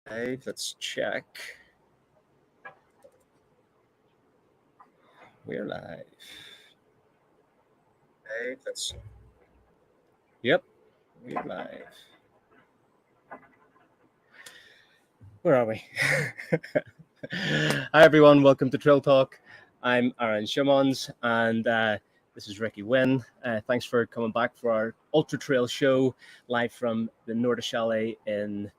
Okay, let's check. We're live. Okay, let's. Yep, we're live. Where are we? Hi everyone, welcome to Trail Talk. I'm Aaron Shimons, and this is Ricky Wynn. Thanks for coming back for our Ultra Trail show live from the Norda chalet in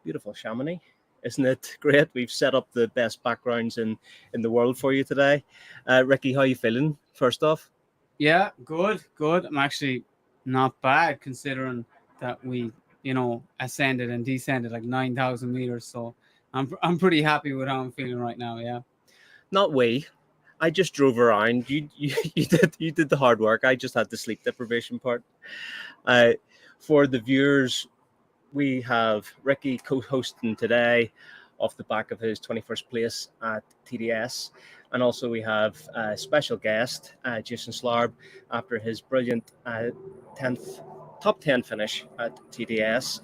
beautiful Chamonix. Isn't it great? We've set up the best backgrounds in the world for you today. Ricky, how are you feeling? First off, Yeah, good. I'm actually not bad considering that we, ascended and descended like 9,000 meters. So I'm pretty happy with how I'm feeling right now. Yeah. not we. I just drove around. You did the hard work. I just had the sleep deprivation part. Uh, for the viewers, we have Ricky co-hosting today off the back of his 21st place at TDS. And also we have a special guest, Jason Schlarb, after his brilliant 10th top 10 finish at TDS.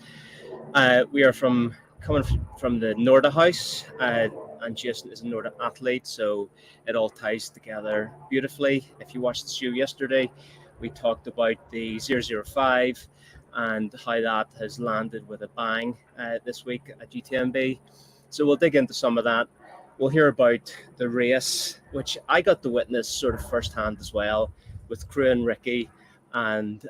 We are coming from the Norda house, and Jason is a Norda athlete, so it all ties together beautifully. If you watched the show yesterday, we talked about the 005 and how that has landed with a bang this week at UTMB. So we'll dig into some of that. We'll hear about the race, which I got to witness sort of firsthand as well, with Crew and Ricky and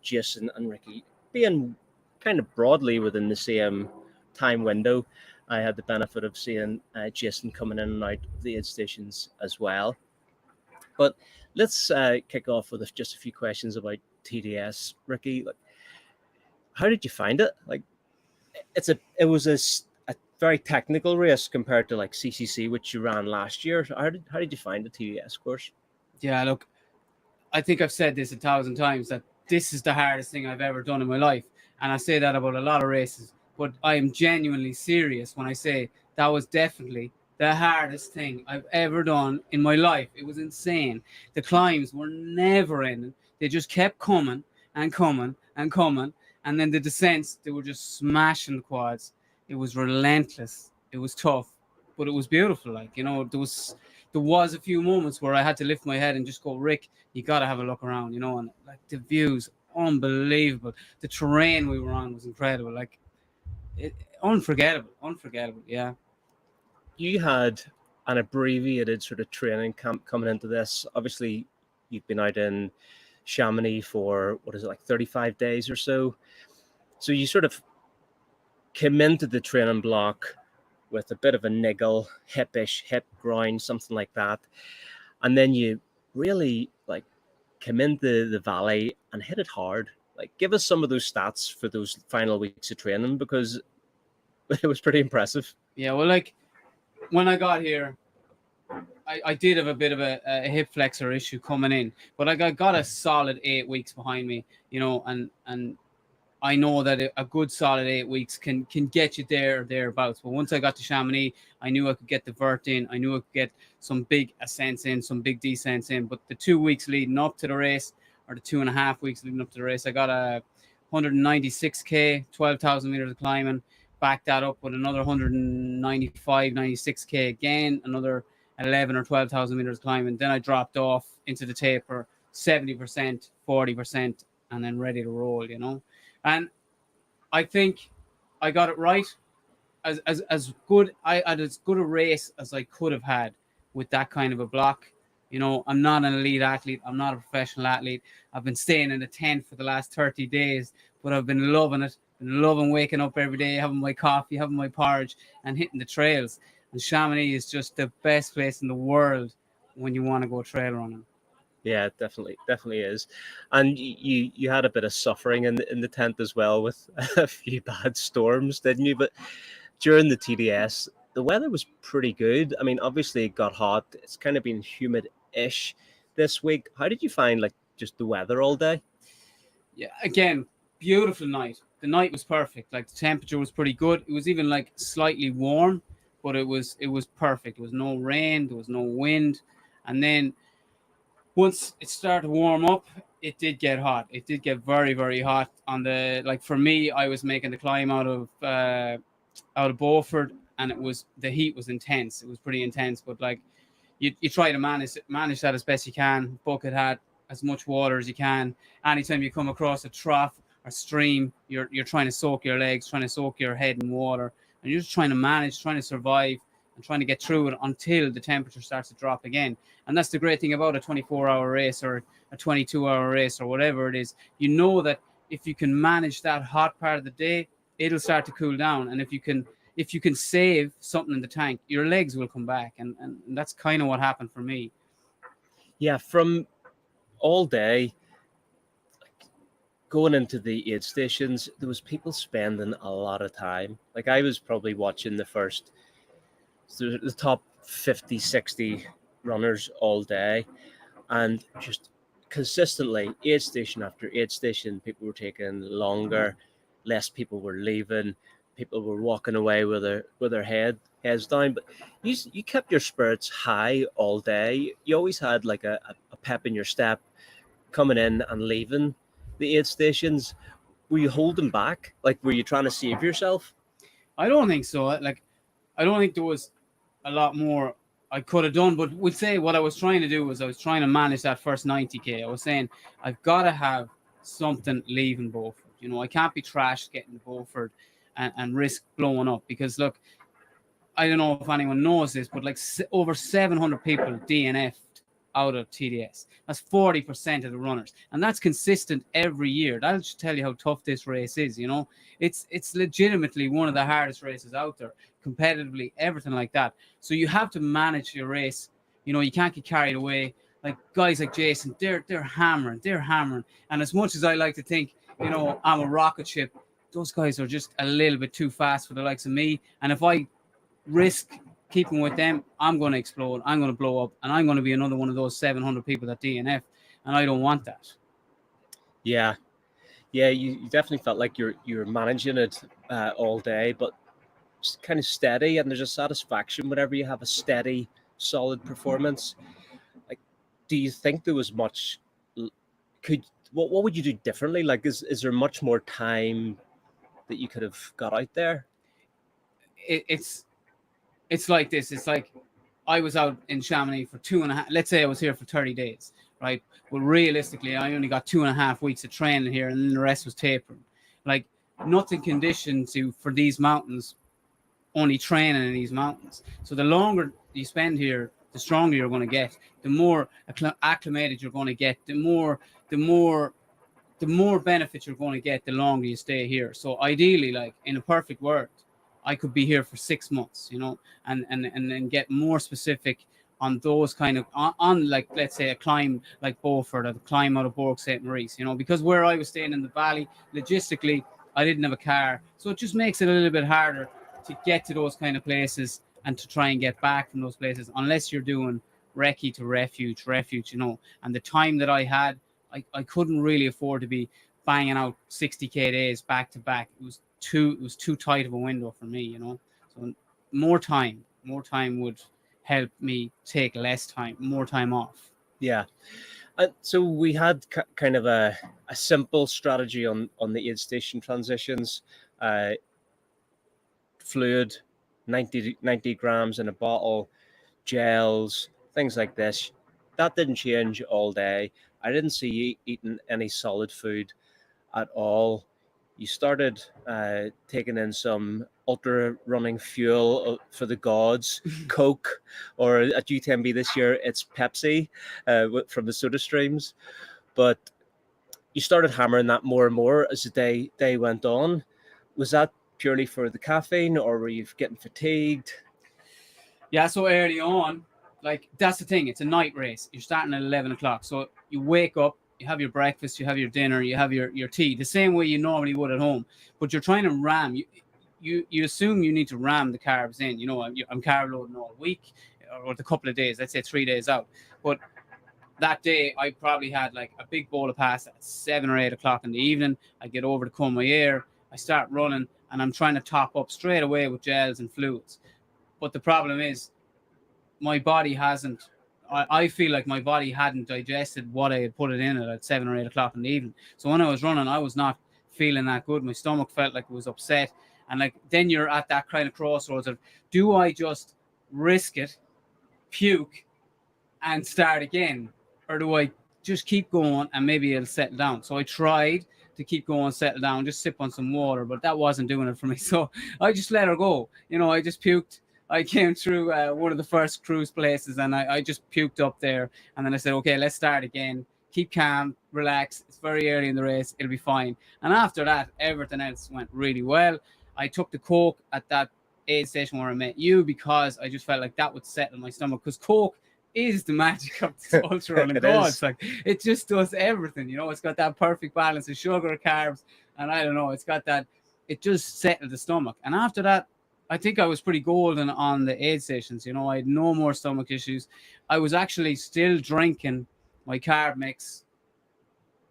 Jason and Ricky being kind of broadly within the same time window. I had the benefit of seeing Jason coming in and out of the aid stations as well. But let's kick off with just a few questions about TDS, Ricky. Like, how did you find it? Like, it was a very technical race compared to like CCC, which you ran last year. How did you find the TDS course? Yeah. Look, I think I've said this 1,000 times that this is the hardest thing I've ever done in my life. And I say that about a lot of races, but I am genuinely serious when I say that was definitely the hardest thing I've ever done in my life. It was insane. The climbs were never ending. They just kept coming and coming and coming. And then the descents, they were just smashing the quads. It was relentless. It was tough, but it was beautiful. Like, there was a few moments where I had to lift my head and just go, Rick, you got to have a look around, and like the views, unbelievable. The terrain we were on was incredible. Like, unforgettable. Yeah. You had an abbreviated sort of training camp coming into this. Obviously, you've been out in Chamonix for what is it, like 35 days or so. So you sort of came into the training block with a bit of a niggle, hip groin, something like that. And then you really like came into the valley and hit it hard. Like, give us some of those stats for those final weeks of training, because it was pretty impressive. Yeah. Well, like when I got here, I did have a bit of a hip flexor issue coming in, but I got a solid 8 weeks behind me, and I know that a good solid 8 weeks can get you there or thereabouts. But once I got to Chamonix, I knew I could get the vert in. I knew I could get some big ascents in, some big descents in. But the 2 weeks leading up to the race, or the 2.5 weeks leading up to the race, I got a 196K, 12,000 meters of climbing. Back that up with another 195, 96K again, another 11 or 12,000 meters climbing. Then I dropped off into the taper, 70%, 40%, and then ready to roll. And I think I got it right. As good I had as good a race as I could have had with that kind of a block. I'm not an elite athlete. I'm not a professional athlete. I've been staying in a tent for the last 30 days, but I've been loving it. Been loving waking up every day, having my coffee, having my porridge, and hitting the trails. And Chamonix is just the best place in the world when you want to go trail running. Yeah, it definitely is. And you had a bit of suffering in the tent as well with a few bad storms, didn't you? But during the TDS, the weather was pretty good. I mean, obviously it got hot. It's kind of been humid-ish this week. How did you find like just the weather all day? Yeah, again, beautiful night. The night was perfect. Like the temperature was pretty good. It was even like slightly warm, but it was perfect. There was no rain, there was no wind. And then once it started to warm up, it did get hot. It did get very, very hot. For me, I was making the climb out of out of Beaufort, and the heat was intense. It was pretty intense, but like you try to manage that as best you can. Bucket hat, as much water as you can. Anytime you come across a trough or stream, you're trying to soak your legs, trying to soak your head in water, and you're just trying to manage, trying to survive, and trying to get through it until the temperature starts to drop again. And that's the great thing about a 24-hour race or a 22-hour race or whatever it is. You know that if you can manage that hot part of the day, it'll start to cool down. And if you can save something in the tank, your legs will come back. And that's kind of what happened for me. Yeah, from all day going into the aid stations, there was people spending a lot of time. Like I was probably watching the top 50, 60 runners all day, and just consistently aid station after aid station, people were taking longer, less people were leaving, people were walking away with their heads down, but you kept your spirits high all day. You always had like a pep in your step coming in and leaving the aid stations. Were you holding back? Like, were you trying to save yourself? I don't think so. Like, I don't think there was a lot more I could have done, but would say what I was trying to do was I was trying to manage that first 90K. I was saying I've got to have something leaving Beaufort. You know, I can't be trashed getting to Beaufort and risk blowing up, because look, I don't know if anyone knows this, but like over 700 people DNF'd out of TDS. That's 40% of the runners, and that's consistent every year. That'll just tell you how tough this race is. You know, it's legitimately one of the hardest races out there, competitively, everything like that. So you have to manage your race. You know, you can't get carried away. Like guys like Jason, they're hammering. And as much as I like to think, you know, I'm a rocket ship, those guys are just a little bit too fast for the likes of me. And if I risk keeping with them, I'm going to explode, I'm going to blow up, and I'm going to be another one of those 700 people that DNF, and I don't want that. Yeah, you definitely felt like you're managing it all day, but it's kind of steady, and there's a satisfaction whenever you have a steady, solid performance. Like, do you think there was much? What would you do differently? Like, is there much more time that you could have got out there? It's like this. It's like I was out in Chamonix for 2.5. Let's say I was here for 30 days, right? Well, realistically, I only got 2.5 weeks of training here, and then the rest was tapering. Like, nothing conditioned to for these mountains. Only training in these mountains. So the longer you spend here, the stronger you're going to get. The more acclimated you're going to get. The more benefits you're going to get the longer you stay here. So ideally, like in a perfect world, I could be here for 6 months, you know, and then get more specific on those kind of on like, let's say a climb like Beaufort or the climb out of Bourg St. Maurice, you know, because where I was staying in the valley, logistically, I didn't have a car. So it just makes it a little bit harder to get to those kind of places and to try and get back from those places, unless you're doing recce to refuge, you know. And the time that I had, I couldn't really afford to be banging out 60K days back to back. It was too tight of a window for me, you know. So more time would help me take more time off. Yeah. So we had kind of a simple strategy on the aid station transitions. Fluid, 90 grams in a bottle, gels, things like this. That didn't change all day. I didn't see you eating any solid food at all. You started taking in some ultra running fuel for the gods, Coke, or at UTMB this year, it's Pepsi from the soda streams. But you started hammering that more and more as the day went on. Was that purely for the caffeine, or were you getting fatigued? Yeah, so early on, like that's the thing. It's a night race. You're starting at 11 o'clock. So you wake up, you have your breakfast, you have your dinner, you have your tea, the same way you normally would at home. But you're trying to ram. You assume you need to ram the carbs in. You know, I'm carb loading all week, or the couple of days. Let's say 3 days out. But that day, I probably had like a big bowl of pasta at 7 or 8 o'clock in the evening. I get over to Courmayeur, I start running, and I'm trying to top up straight away with gels and fluids. But the problem is, my body hasn't. I feel like my body hadn't digested what I had put it in at 7 or 8 o'clock in the evening. So when I was running, I was not feeling that good. My stomach felt like it was upset, And like, then you're at that kind of crossroads of, do I just risk it, puke, and start again? Or do I just keep going and maybe it'll settle down? So I tried to keep going, settle down, just sip on some water, but that wasn't doing it for me. So I just let her go. You know, I just puked. I came through one of the first cruise places, and I just puked up there. And then I said, okay, let's start again. Keep calm, relax. It's very early in the race. It'll be fine. And after that, everything else went really well. I took the Coke at that aid station where I met you because I just felt like that would settle my stomach, because Coke is the magic of this ultra running. It's like, it just does everything. You know, it's got that perfect balance of sugar, carbs, and I don't know, it's got that, it just settled the stomach. And after that, I think I was pretty golden on the aid stations. You know, I had no more stomach issues. I was actually still drinking my carb mix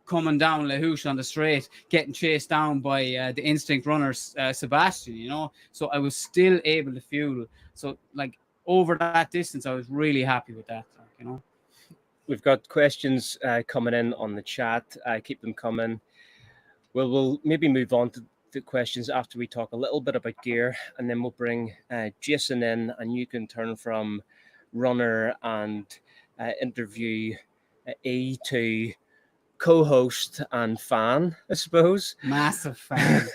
coming down La Houche on the straight, getting chased down by the instinct runners, Sebastian, you know. So I was still able to fuel. So like, over that distance, I was really happy with that, you know. We've got questions coming in on the chat. Keep them coming. We'll maybe move on to the questions after we talk a little bit about gear, and then we'll bring Jason in, and you can turn from runner and interview E to co-host and fan, I suppose. Massive fan.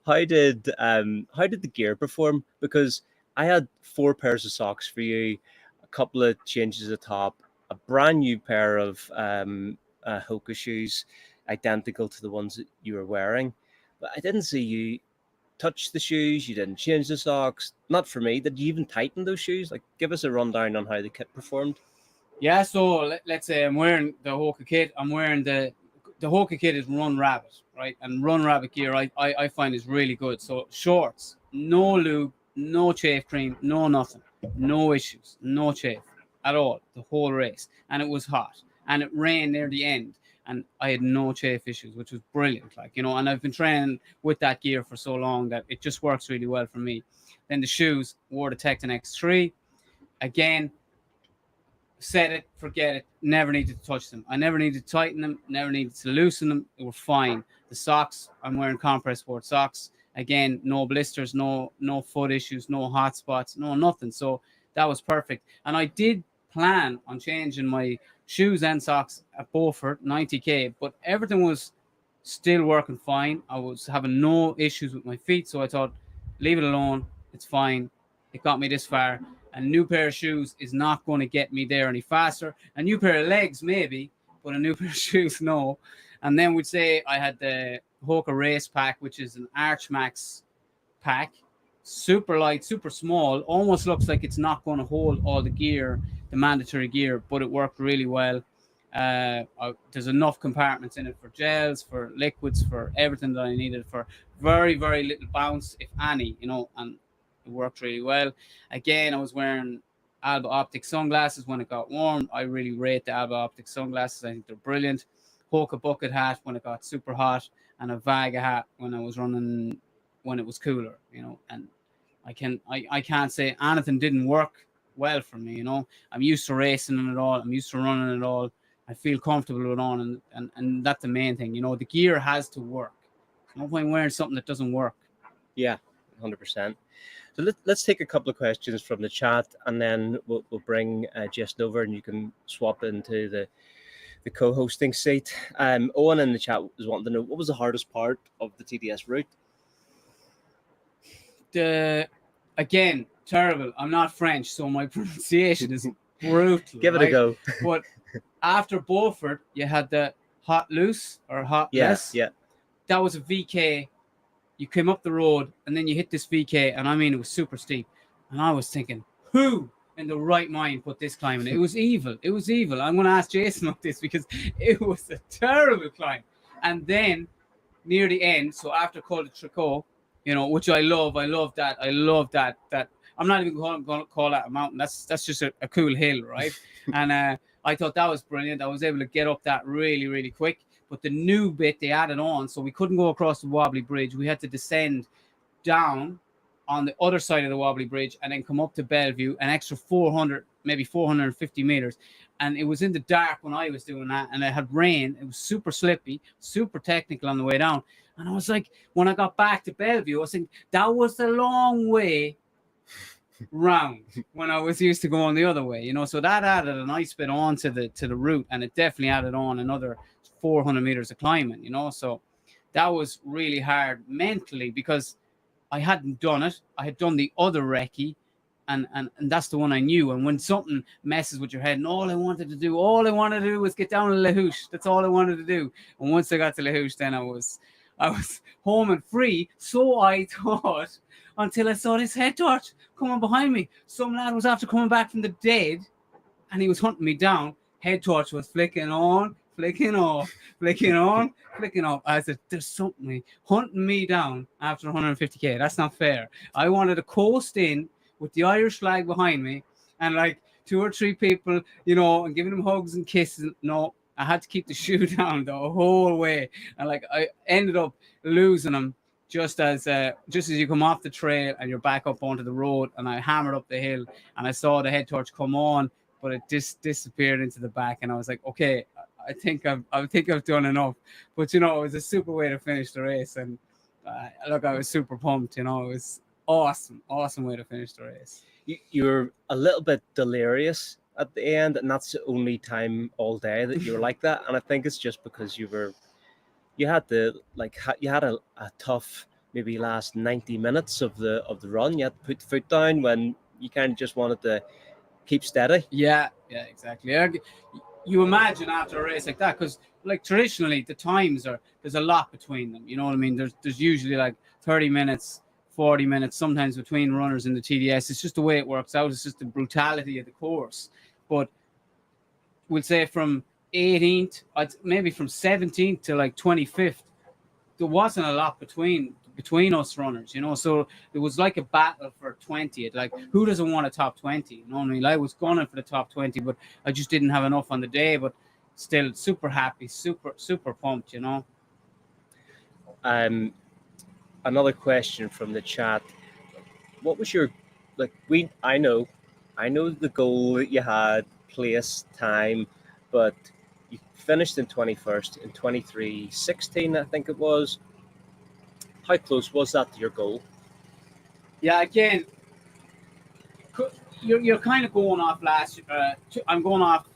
How did the gear perform? Because I had 4 pairs of socks for you, a couple of changes at the top, a brand new pair of Hoka shoes, identical to the ones that you were wearing. But I didn't see you touch the shoes. You didn't change the socks. Not for me. Did you even tighten those shoes? Like, give us a rundown on how the kit performed. Yeah, so let's say I'm wearing the Hoka kit. I'm wearing the Hoka kit is Run Rabbit, right? And Run Rabbit gear I find is really good. So shorts, no lube, no chafe cream, no nothing, no issues, no chafe at all the whole race. And it was hot and it rained near the end, and I had no chafe issues, which was brilliant. Like, you know, and I've been training with that gear for so long that it just works really well for me. Then the shoes, wore the Tecton X3. Again, set it, forget it, never needed to touch them. I never needed to tighten them, never needed to loosen them. They were fine. The socks, I'm wearing compress sport socks. Again, no blisters, no foot issues, no hot spots, no nothing. So that was perfect. And I did plan on changing my shoes and socks at Beaufort, 90K, but everything was still working fine. I was having no issues with my feet, so I thought, leave it alone. It's fine. It got me this far. A new pair of shoes is not going to get me there any faster. A new pair of legs, maybe, but a new pair of shoes, no. And then we'd say I had the Hoka Race Pack, which is an Arch Max pack. Super light, super small. Almost looks like it's not going to hold all the gear, the mandatory gear, but it worked really well. There's enough compartments in it for gels, for liquids, for everything that I needed, for very, very little bounce, if any, you know, and it worked really well. Again, I was wearing Alba Optic sunglasses when it got warm. I really rate the Alba Optic sunglasses. I think they're brilliant. Hoka bucket hat when it got super hot, and a Vaga hat when I was running when it was cooler, you know. And I can't say anything didn't work well for me, you know. I'm used to racing in it all. I'm used to running it all. I feel comfortable with it all, and that's the main thing, you know. The gear has to work. There's no point wearing something that doesn't work. Yeah, 100%. So let's take a couple of questions from the chat, and then we'll bring Jason over, and you can swap into the co-hosting seat. Owen in the chat was wanting to know, what was the hardest part of the TDS route? Again, terrible. I'm not French, so my pronunciation is brutal. Give it a go. But after Beaufort, you had the hot loose or hot less. Yeah. That was a VK. You came up the road and then you hit this VK, and I mean, it was super steep. And I was thinking, who in the right mind put this climb in? It was evil. It was evil. I'm going to ask Jason about this because it was a terrible climb. And then near the end, so after Col de Tricot, you know, which I love that. I'm not even going to call that a mountain. That's just a cool hill, right? And I thought that was brilliant. I was able to get up that really, really quick. But the new bit they added on, so we couldn't go across the wobbly bridge. We had to descend down on the other side of the wobbly bridge and then come up to Bellevue, an extra 400, maybe 450 meters. And it was in the dark when I was doing that, and it had rain. It was super slippy, super technical on the way down. And I was like, when I got back to Bellevue, I was thinking, that was a long way round when I was used to going the other way, so that added a nice bit on to the route, and it definitely added on another 400 meters of climbing, so that was really hard mentally because I hadn't done it. I had done the other recce, and that's the one I knew. And when something messes with your head, and all I wanted to do was get down to La Houche. That's all I wanted to do. And once I got to La Houche, then I was home and free, so I thought, until I saw this head torch coming behind me. Some lad was after coming back from the dead, and he was hunting me down. Head torch was flicking on, flicking off, flicking on, flicking off. I said, there's something hunting me down after 150k. That's not fair. I wanted to coast in with the Irish flag behind me and like 2 or 3 people, and giving them hugs and kisses. No, I had to keep the shoe down the whole way. And like I ended up losing them just as you come off the trail and you're back up onto the road. And I hammered up the hill and I saw the head torch come on, but it just disappeared into the back. And I was like, okay, I think I've done enough. But it was a super way to finish the race. And look, I was super pumped. It was awesome way to finish the race. You're a little bit delirious at the end, and that's the only time all day that you were like that. And I think it's just because you had a tough maybe last 90 minutes of the run. You had to put the foot down when you kind of just wanted to keep steady. Yeah, exactly. You imagine after a race like that, because like traditionally the times there's a lot between them. You know what I mean? There's usually like 30 minutes, 40 minutes, sometimes between runners in the TDS. It's just the way it works out. It's just the brutality of the course. But we'll say from 18th, maybe from 17th to like 25th, there wasn't a lot between us runners, so it was like a battle for 20th. Like, who doesn't want a top 20? You know what I mean? I was gunning for the top 20, but I just didn't have enough on the day. But still super happy, super pumped, Another question from the chat. What was your I know the goal that you had, place, time, but you finished in 21st in 23:16, I think it was. How close was that to your goal? Yeah, again, you're kind of going off last year. I'm going off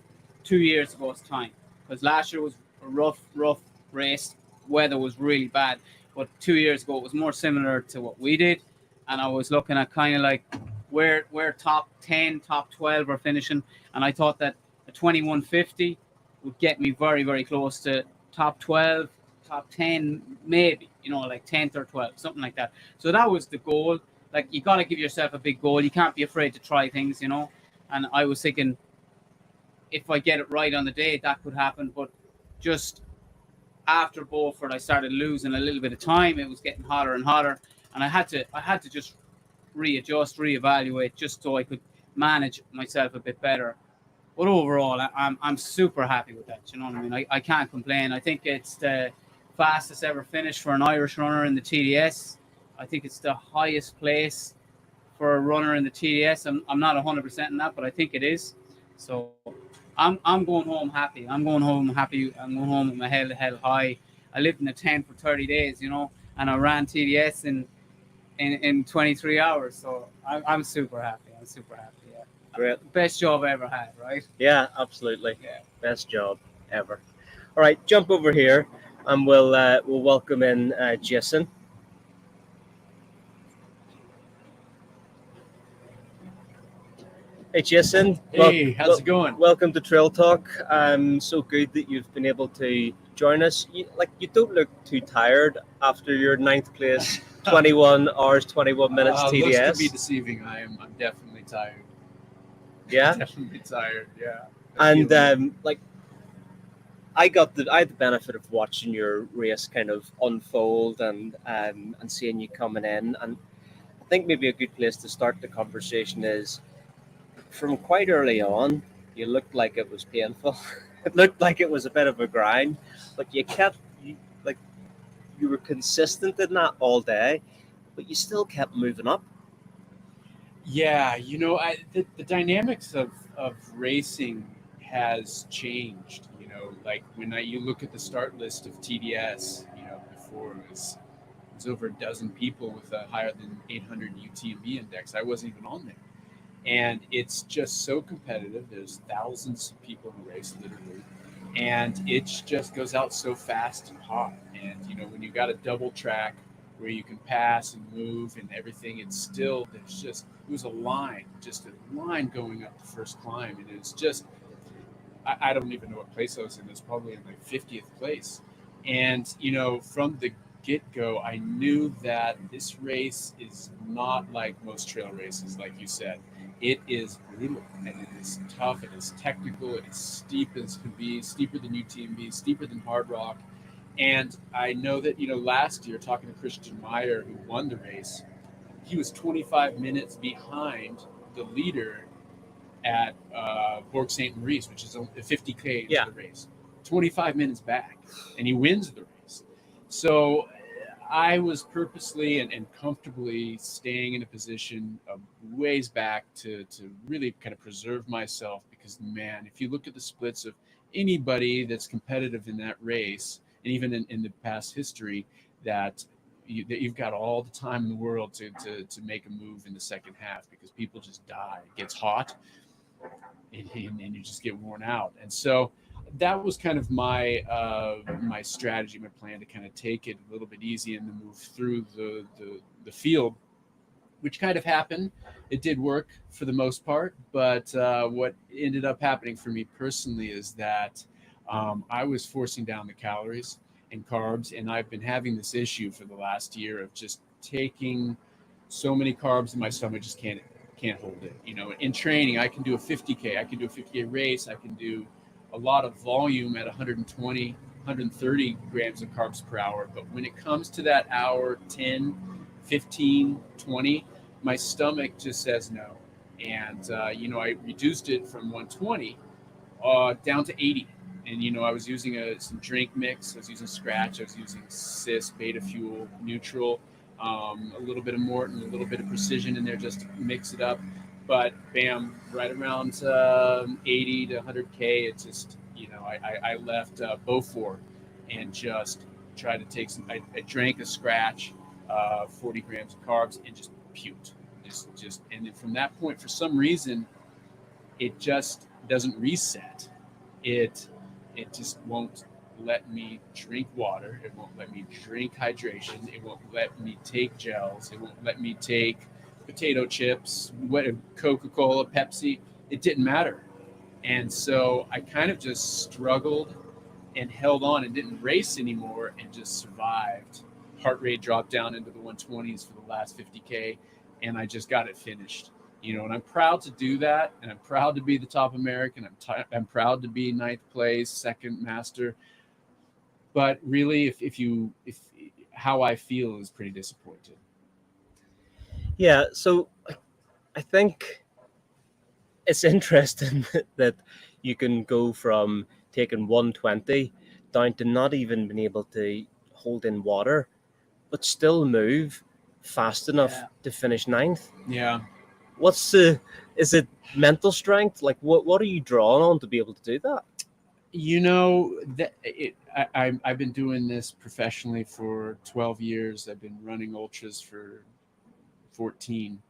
2 years ago's time, because last year was a rough race. Weather was really bad, but 2 years ago it was more similar to what we did, and I was looking at kind of like where top 10, top 12 are finishing, and I thought that a 21:50 would get me very, very close to top 12, top 10, maybe, like 10th or 12th, something like that. So that was the goal. Like, you got to give yourself a big goal. You can't be afraid to try things, and I was thinking, if I get it right on the day, that could happen. But just after Beaufort, I started losing a little bit of time. It was getting hotter and hotter, and I had to just readjust, reevaluate, just so I could manage myself a bit better. But overall, I'm super happy with that. You know what I mean? I can't complain. I think it's the fastest ever finish for an Irish runner in the TDS. I think it's the highest place for a runner in the TDS. I'm not 100% in that, but I think it is. So I'm going home happy. I'm going home with my head held high. I lived in a tent for 30 days, and I ran TDS in 23 hours. So I'm super happy. Yeah. Great. Best job I ever had, right? Yeah, absolutely. Yeah. Best job ever. All right, jump over here, and we'll welcome in Jason. Hey, Jason. Hey, how's it going? Welcome to Trail Talk. So good that you've been able to join us. You don't look too tired after your 9th place, 21 hours, 21 minutes TDS. Looks to be deceiving. I'm definitely tired. Yeah? Definitely tired, yeah. And I had the benefit of watching your race kind of unfold and seeing you coming in. And I think maybe a good place to start the conversation is, from quite early on, you looked like it was painful. It looked like it was a bit of a grind, but you were consistent in that all day, but you still kept moving up. Yeah, the dynamics of racing has changed. Like when you look at the start list of TDS, before it was over a dozen people with a higher than 800 UTMB index. I wasn't even on there. And it's just so competitive. There's thousands of people in the race, literally. And it just goes out so fast and hot. And, when you got a double track where you can pass and move and everything, it was a line, just a line going up the first climb. And it's just, I don't even know what place I was in. It was probably in like 50th place. And, from the get go, I knew that this race is not like most trail races, like you said. It is brutal and it is tough. It is technical. It is steep as could be, steeper than UTMB, steeper than Hard Rock. And I know that, last year, talking to Christian Meyer, who won the race, he was 25 minutes behind the leader at Bourg St. Maurice, which is a 50K into the race. 25 minutes back, and he wins the race. So I was purposely and comfortably staying in a position of ways back to really kind of preserve myself, because, man, if you look at the splits of anybody that's competitive in that race, and even in the past history, that you've got all the time in the world to make a move in the second half, because people just die. It gets hot, and you just get worn out. And so that was kind of my my strategy, my plan, to kind of take it a little bit easy and to move through the field, which kind of happened. It did work for the most part, but what ended up happening for me personally is that I was forcing down the calories and carbs, and I've been having this issue for the last year of just taking so many carbs in my stomach, just can't hold it. In training, I can do a 50K, I can do a 50K race, I can do a lot of volume at 120, 130 grams of carbs per hour. But when it comes to that hour, 10, 15, 20, my stomach just says no. And, I reduced it from 120 down to 80. And, I was using some drink mix. I was using Scratch. I was using Cis, Beta Fuel, Neutral, a little bit of Morton, a little bit of Precision in there just to mix it up. But bam, right around 80 to 100K, it just, I left Beaufort and just tried to take some, I drank a Scratch, 40 grams of carbs, and just puked. And then from that point, for some reason, it just doesn't reset. It just won't let me drink water. It won't let me drink hydration. It won't let me take gels. It won't let me take potato chips, Coca-Cola, Pepsi. It didn't matter. And so I kind of just struggled and held on and didn't race anymore and just survived. Heart rate dropped down into the 120s for the last 50K, and I just got it finished. And I'm proud to do that, and I'm proud to be the top American. I'm proud to be 9th place, second master. But really, if how I feel is pretty disappointed. Yeah, so I think it's interesting that you can go from taking 120 down to not even being able to hold in water, but still move fast enough to finish 9th. Yeah. Is it mental strength? Like, what are you drawing on to be able to do that? I've been doing this professionally for 12 years. I've been running ultras for 14.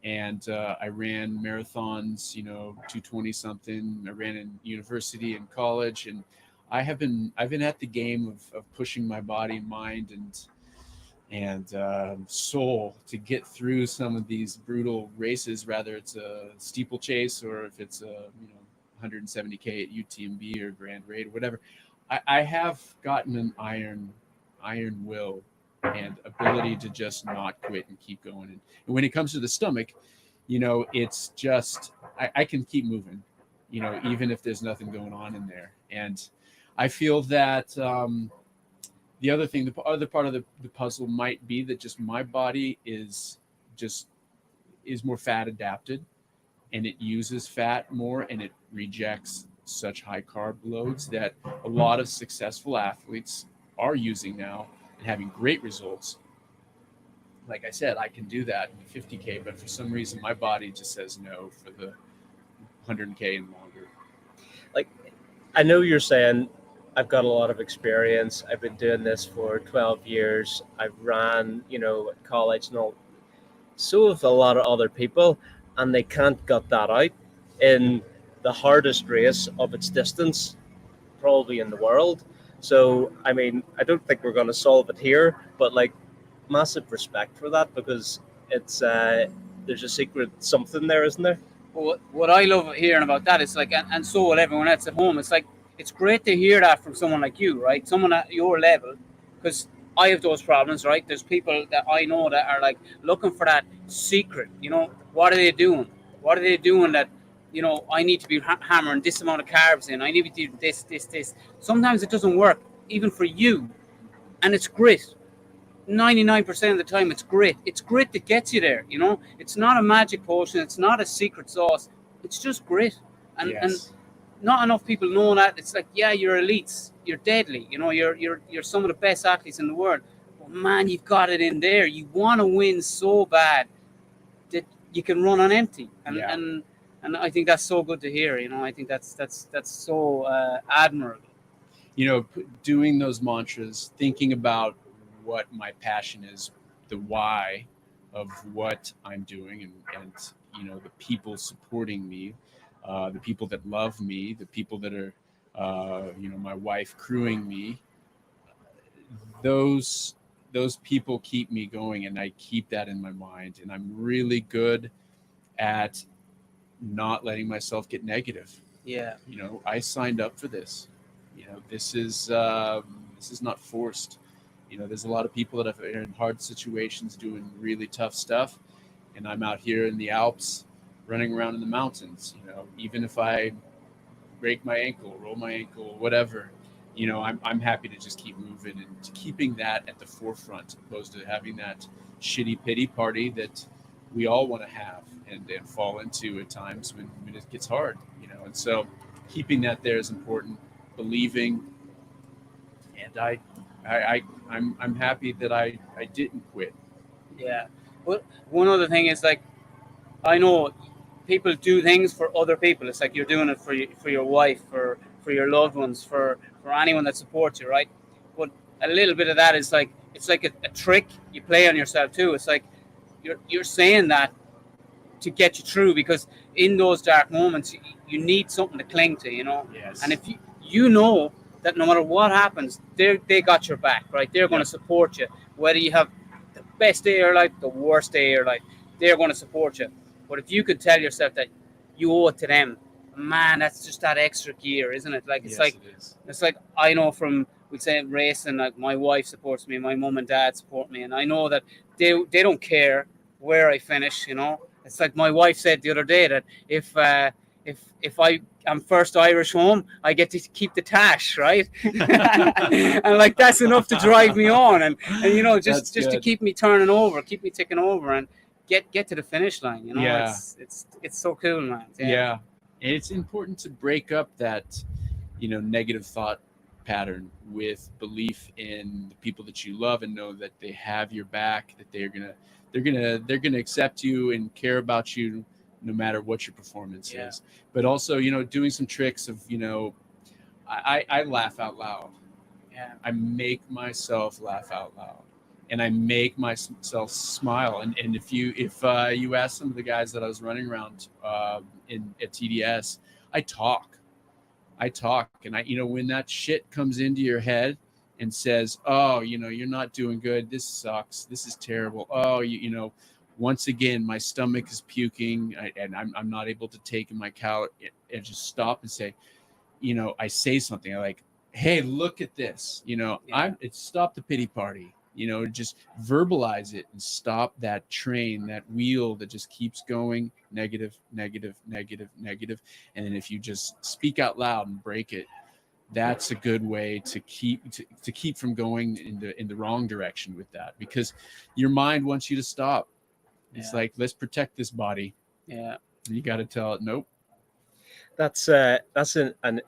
And I ran marathons, 220 something. I ran in university and college, and I've been at the game of pushing my body, mind, and soul to get through some of these brutal races, whether it's a steeplechase or if it's a 170K at UTMB or Grand Raid or whatever. I have gotten an iron will and ability to just not quit and keep going. And when it comes to the stomach, it's just I can keep moving, even if there's nothing going on in there. And I feel that the other part of the puzzle might be that just my body is more fat adapted, and it uses fat more, and it rejects such high carb loads that a lot of successful athletes are using now and having great results. like I said, I can do that in the 50K, but for some reason my body just says no for the 100K and longer. Like, I know you're saying I've got a lot of experience. I've been doing this for 12 years. I've ran, at college and all. So have a lot of other people, and they can't gut that out in the hardest race of its distance, probably in the world. So, I mean, I don't think we're going to solve it here, but like, massive respect for that, because it's there's a secret something there, isn't there? But what I love hearing about that is like, and so will everyone else at home. It's like, it's great to hear that from someone like you, right? Someone at your level, because I have those problems, right? There's people that I know that are like looking for that secret. What are they doing? What are they doing that, I need to be hammering this amount of carbs in. I need to do this. Sometimes it doesn't work, even for you, and it's grit. 99% of the time it's grit. It's grit that gets you there. It's not a magic potion. It's not a secret sauce. It's just grit. And not enough people know that. It's like, yeah, you're elites. You're deadly. You're some of the best athletes in the world. But man, you've got it in there. You want to win so bad that you can run on empty. And I think that's so good to hear. I think that's so admirable. Doing those mantras, thinking about what my passion is, the why of what I'm doing, and the people supporting me, the people that love me, the people that are my wife crewing me. Those people keep me going, and I keep that in my mind, and I'm really good at not letting myself get negative. Yeah. I signed up for this. This is not forced. There's a lot of people that are in hard situations doing really tough stuff, and I'm out here in the Alps running around in the mountains. Even if I break my ankle, roll my ankle, whatever, I'm happy to just keep moving and keeping that at the forefront, opposed to having that shitty pity party that we all want to have and fall into at times when it gets hard. And so keeping that there is important. Believing, and I'm happy that I didn't quit. Yeah. But one other thing is, like, I know people do things for other people. It's like you're doing it for your wife, for your loved ones, for anyone that supports you, right? But a little bit of that is like, it's like a trick you play on yourself too. It's like you're saying that to get you through, because in those dark moments you need something to cling to, Yes. And if you know that no matter what happens, they got your back, right? They're going to support you, whether you have the best day of your life, the worst day of your life, they're going to support you. But if you could tell yourself that you owe it to them, man, that's just that extra gear, isn't it? Like, it's like I know from, we'd say, racing, like my wife supports me, my mom and dad support me, and I know that they don't care where I finish. It's like my wife said the other day that if I am first Irish home, I get to keep the tash, right? And like, that's enough to drive me on, and just to keep me turning over, keep me ticking over, and get to the finish line. Yeah. It's so cool, man. Yeah. And it's important to break up that negative thought pattern with belief in the people that you love, and know that they have your back, that they're gonna accept you and care about you no matter what your performance is. But also, doing some tricks of, I laugh out loud. Yeah. I make myself laugh out loud, and I make myself smile. And if you ask some of the guys that I was running around at TDS, I talk, and when that shit comes into your head and says, oh, you're not doing good, this sucks, this is terrible, oh, once again my stomach is puking, and I'm not able to take in my calorie, and just stop and say, I say something, I like, hey, look at this, stop the pity party, just verbalize it and stop that train, that wheel that just keeps going negative. And then if you just speak out loud and break it, that's a good way to keep from going in the wrong direction with that, because your mind wants you to stop. It's like, let's protect this body. Yeah. And you got to tell it, nope. That's an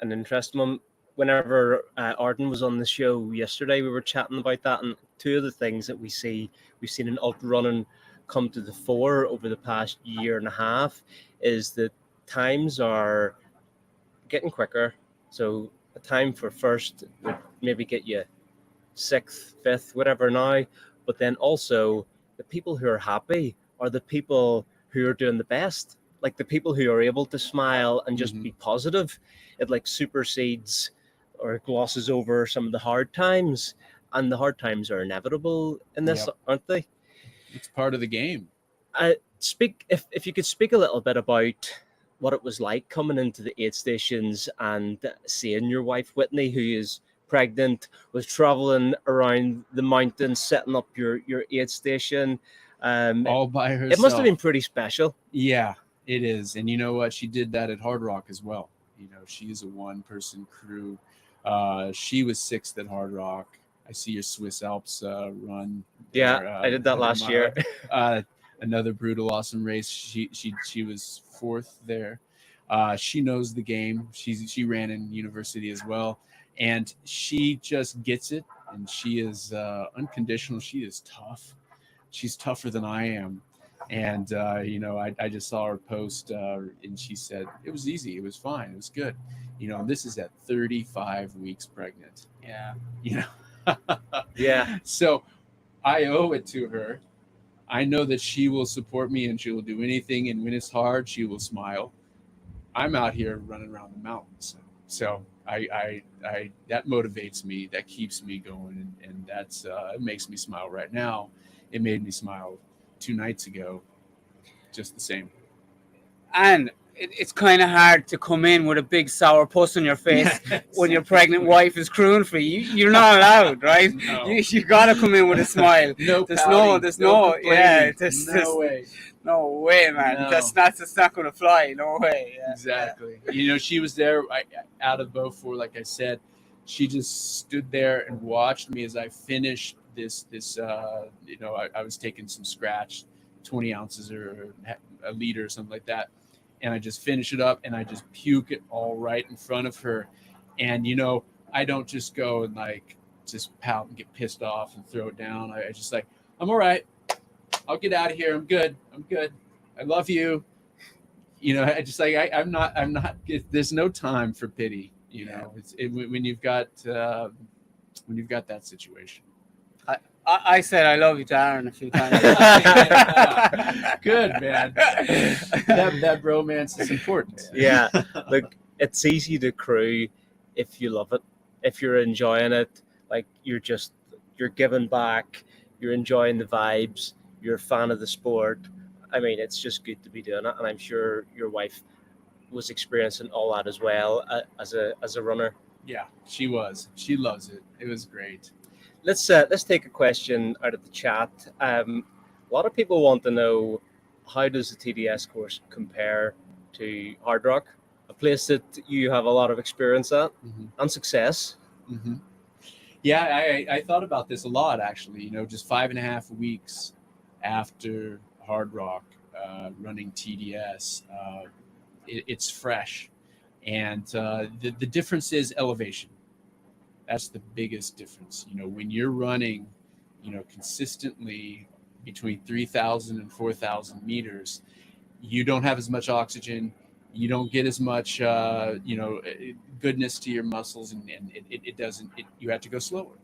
interesting one. whenever Arden was on the show yesterday, we were chatting about that, and two of the things that we've seen in ultra running come to the fore over the past year and a half is that times are getting quicker. So a time for first would maybe get you sixth, fifth, whatever now, but then also the people who are happy are the people who are doing the best, like the people who are able to smile and just be positive. It like supersedes or glosses over some of the hard times, and the hard times are inevitable in this, aren't they? It's part of the game. If you could speak a little bit about what it was like coming into the aid stations and seeing your wife Whitney, who is pregnant, was traveling around the mountains, setting up your aid station, all by herself. It must have been pretty special. Yeah, it is. And you know what? She did that at Hard Rock as well. You know, she is a one-person crew. She was sixth at Hard Rock. I see your Swiss Alps run. Yeah, there, I did that last year. Another brutal, awesome race. She was fourth there. She knows the game. She ran in university as well, and she just gets it. And she is unconditional. She is tough. She's tougher than I am. And you know, I just saw her post, and she said it was easy. It was fine. It was good. You know, and this is at 35 weeks pregnant. Yeah. You know. Yeah. So I owe it to her. I know that she will support me and she will do anything. And when it's hard, she will smile. I'm out here running around the mountains. So I that motivates me. That keeps me going. And that's, it makes me smile right now. It made me smile 2 nights ago. Just the same. And it's kind of hard to come in with a big sour puss on your face when your pregnant wife is crewing for you. You're not allowed, right? No. You gotta come in with a smile. No way, man. No. That's not gonna fly. No way. Yeah. Exactly. You know, she was there out of Beaufort, like I said. She just stood there and watched me as I finished this. You know, I was taking some scratch, 20 ounces or a liter or something like that. And I just finish it up and I just puke it all right in front of her. And, you know, I don't just go and like just pout and get pissed off and throw it down. I just like, I'm all right. I'll get out of here. I'm good. I love you. You know, I just like, I'm not, there's no time for pity, you know, when you've got that situation. I said I love you to Aaron a few times. Good, man. That bromance is important. Yeah, look, it's easy to crew if you love it, if you're enjoying it. Like you're giving back, you're enjoying the vibes, you're a fan of the sport. I mean, it's just good to be doing it, and I'm sure your wife was experiencing all that as well as a runner. Yeah, she was. She loves it. It was great. Let's take a question out of the chat. A lot of people want to know, how does the TDS course compare to Hard Rock, a place that you have a lot of experience at and success? Mm-hmm. Yeah, I thought about this a lot, actually. You know, just 5.5 weeks after Hard Rock, running TDS, it's fresh, and the difference is elevation. That's the biggest difference. You know, when you're running, you know, consistently between 3,000 and 4,000 meters, you don't have as much oxygen. You don't get as much, you know, goodness to your muscles, and it doesn't. You have to go slower.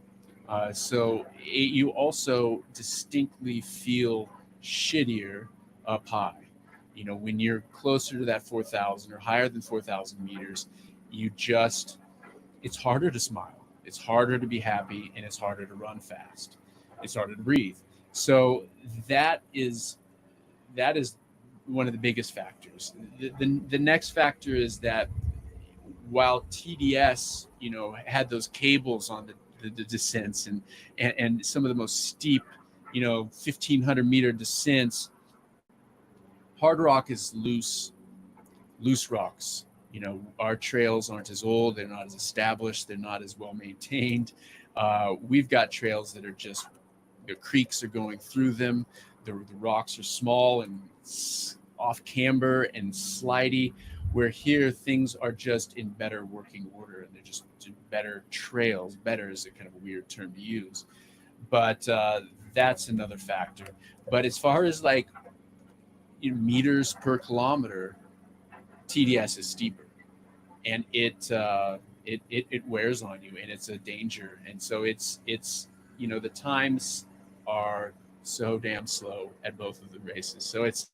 You also distinctly feel shittier up high. You know, when you're closer to that 4,000 or higher than 4,000 meters, it's harder to smile. It's harder to be happy, and it's harder to run fast. It's harder to breathe. So that is one of the biggest factors. The next factor is that while TDS, you know, had those cables on the descents and some of the most steep, you know, 1,500 meter descents, Hard Rock is loose rocks. You know, our trails aren't as old, they're not as established, they're not as well maintained. We've got trails that are just, the creeks are going through them, the rocks are small and off camber and slidey, where here things are just in better working order, and they're just to better trails. Better is a kind of a weird term to use, but that's another factor. But as far as like meters per kilometer, TDS is steeper, and it wears on you, and it's a danger. And so it's the times are so damn slow at both of the races. So it's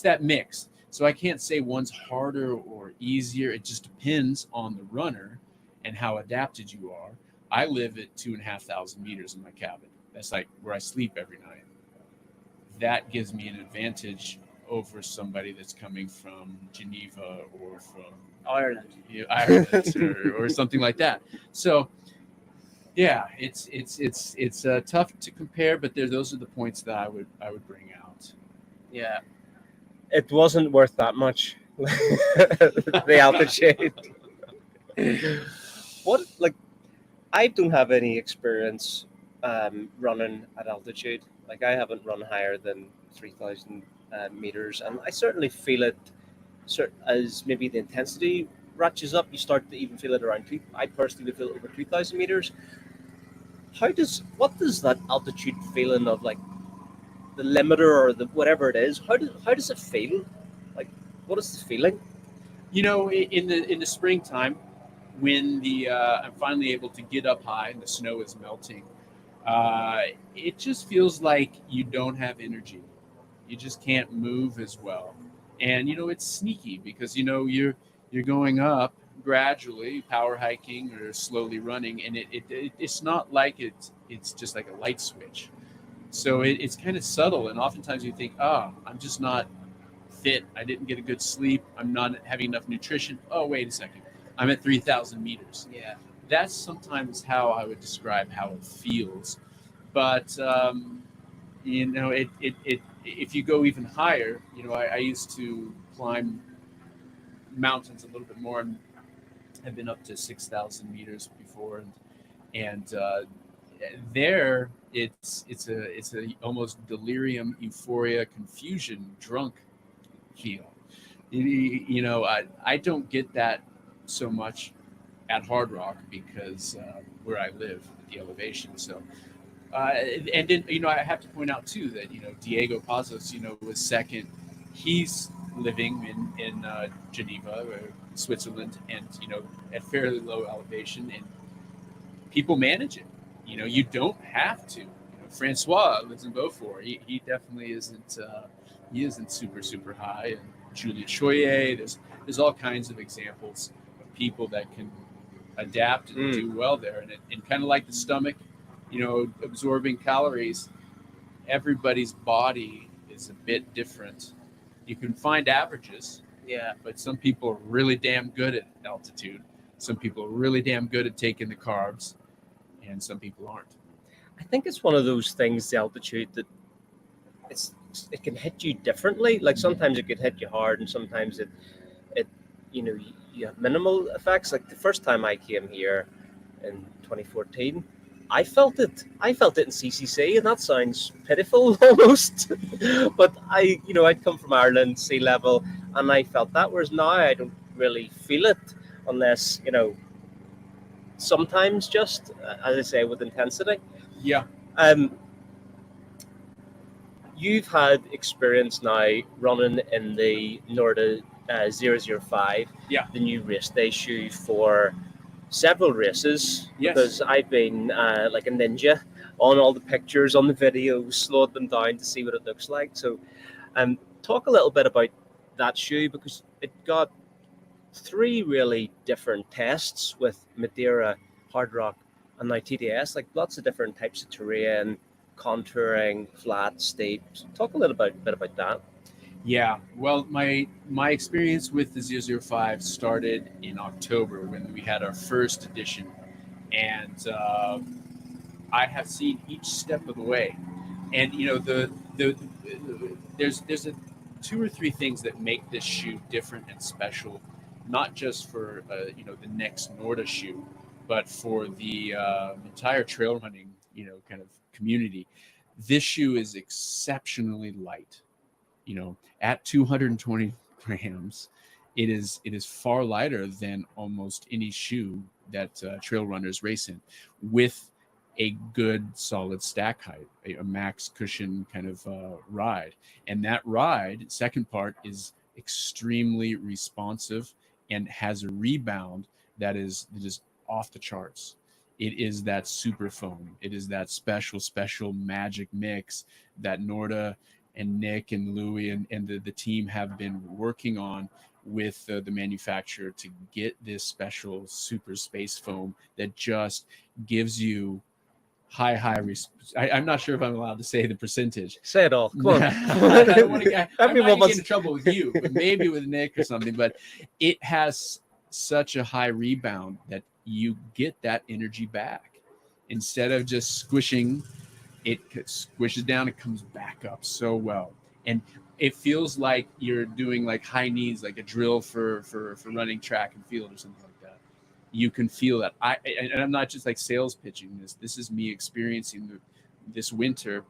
that mix. So I can't say one's harder or easier. It just depends on the runner and how adapted you are. I live at 2,500 meters in my cabin. That's like where I sleep every night. That gives me an advantage over somebody that's coming from Geneva or from Ireland, or something like that. So yeah, it's tough to compare, but those are the points that I would bring out. Yeah. It wasn't worth that much. The altitude. I don't have any experience running at altitude. Like, I haven't run higher than 3,000 meters, and I certainly feel it as maybe the intensity ratchets up. You start to even feel it around I personally feel it over 2,000 meters. What does that altitude feeling of like the limiter or the whatever it is, how does it feel? Like, what is the feeling? In the springtime, when I'm finally able to get up high and the snow is melting, it just feels like you don't have energy. You just can't move as well, and it's sneaky because you're going up gradually, power hiking or slowly running, and it's not like it's just like a light switch. So it's kind of subtle, and oftentimes you think, I'm just not fit. I didn't get a good sleep. I'm not having enough nutrition. Oh, wait a second. I'm at 3,000 meters. Yeah. That's sometimes how I would describe how it feels. But, if you go even higher, I used to climb mountains a little bit more, and I've been up to 6,000 meters before. And there it's a almost delirium, euphoria, confusion, drunk feel. I don't get that so much at Hard Rock because where I live at the elevation. So and then I have to point out too that Diego Pazos was second. He's living in Geneva, Switzerland, and at fairly low elevation, and people manage it. You don't have to. Francois lives in Beaufort. He definitely isn't. He isn't super high. And Julia Choyer. There's all kinds of examples of people that can adapt and do well there. And kind of like the stomach, absorbing calories. Everybody's body is a bit different. You can find averages. Yeah. But some people are really damn good at altitude. Some people are really damn good at taking the carbs, and some people aren't. I think it's one of those things, the altitude, that it can hit you differently. Like, sometimes it could hit you hard, and sometimes it you have minimal effects. Like the first time I came here in 2014, I felt it in CCC, and that sounds pitiful almost. But I'd come from Ireland, sea level, and I felt that, whereas now I don't really feel it unless, sometimes, just as I say, with intensity. Yeah. You've had experience now running in the Norda 005, the new race day shoe, for several races. Yes. Because I've been like a ninja on all the pictures, on the videos, slowed them down to see what it looks like. So talk a little bit about that shoe, because it got 3 really different tests with Madeira, Hard Rock, and now TDS, like lots of different types of terrain, contouring, flat, steep. Talk a little bit about that. Yeah, well, my experience with the 005 started in October when we had our first edition, and I have seen each step of the way. And there's 2 or 3 things that make this shoe different and special, not just for the next Norda shoe, but for the entire trail running kind of community. This shoe is exceptionally light. At 220 grams, it is far lighter than almost any shoe that trail runners race in, with a good solid stack height, a max cushion kind of ride. And that ride, second part, is extremely responsive and has a rebound that is off the charts. It is that super foam. It is that special magic mix that Norda and Nick and Louie and the team have been working on with the manufacturer to get this special super space foam that just gives you I'm not sure if I'm allowed to say the percentage. Say it all. Come on. I don't want to get Everyone wants in trouble with you, but maybe with Nick or something. But it has such a high rebound that you get that energy back. Instead of just squishing, it squishes down, it comes back up so well. And it feels like you're doing like high knees, like a drill for running track and field or something like that. You can feel that. And I'm not just like sales pitching this. This is me experiencing this winter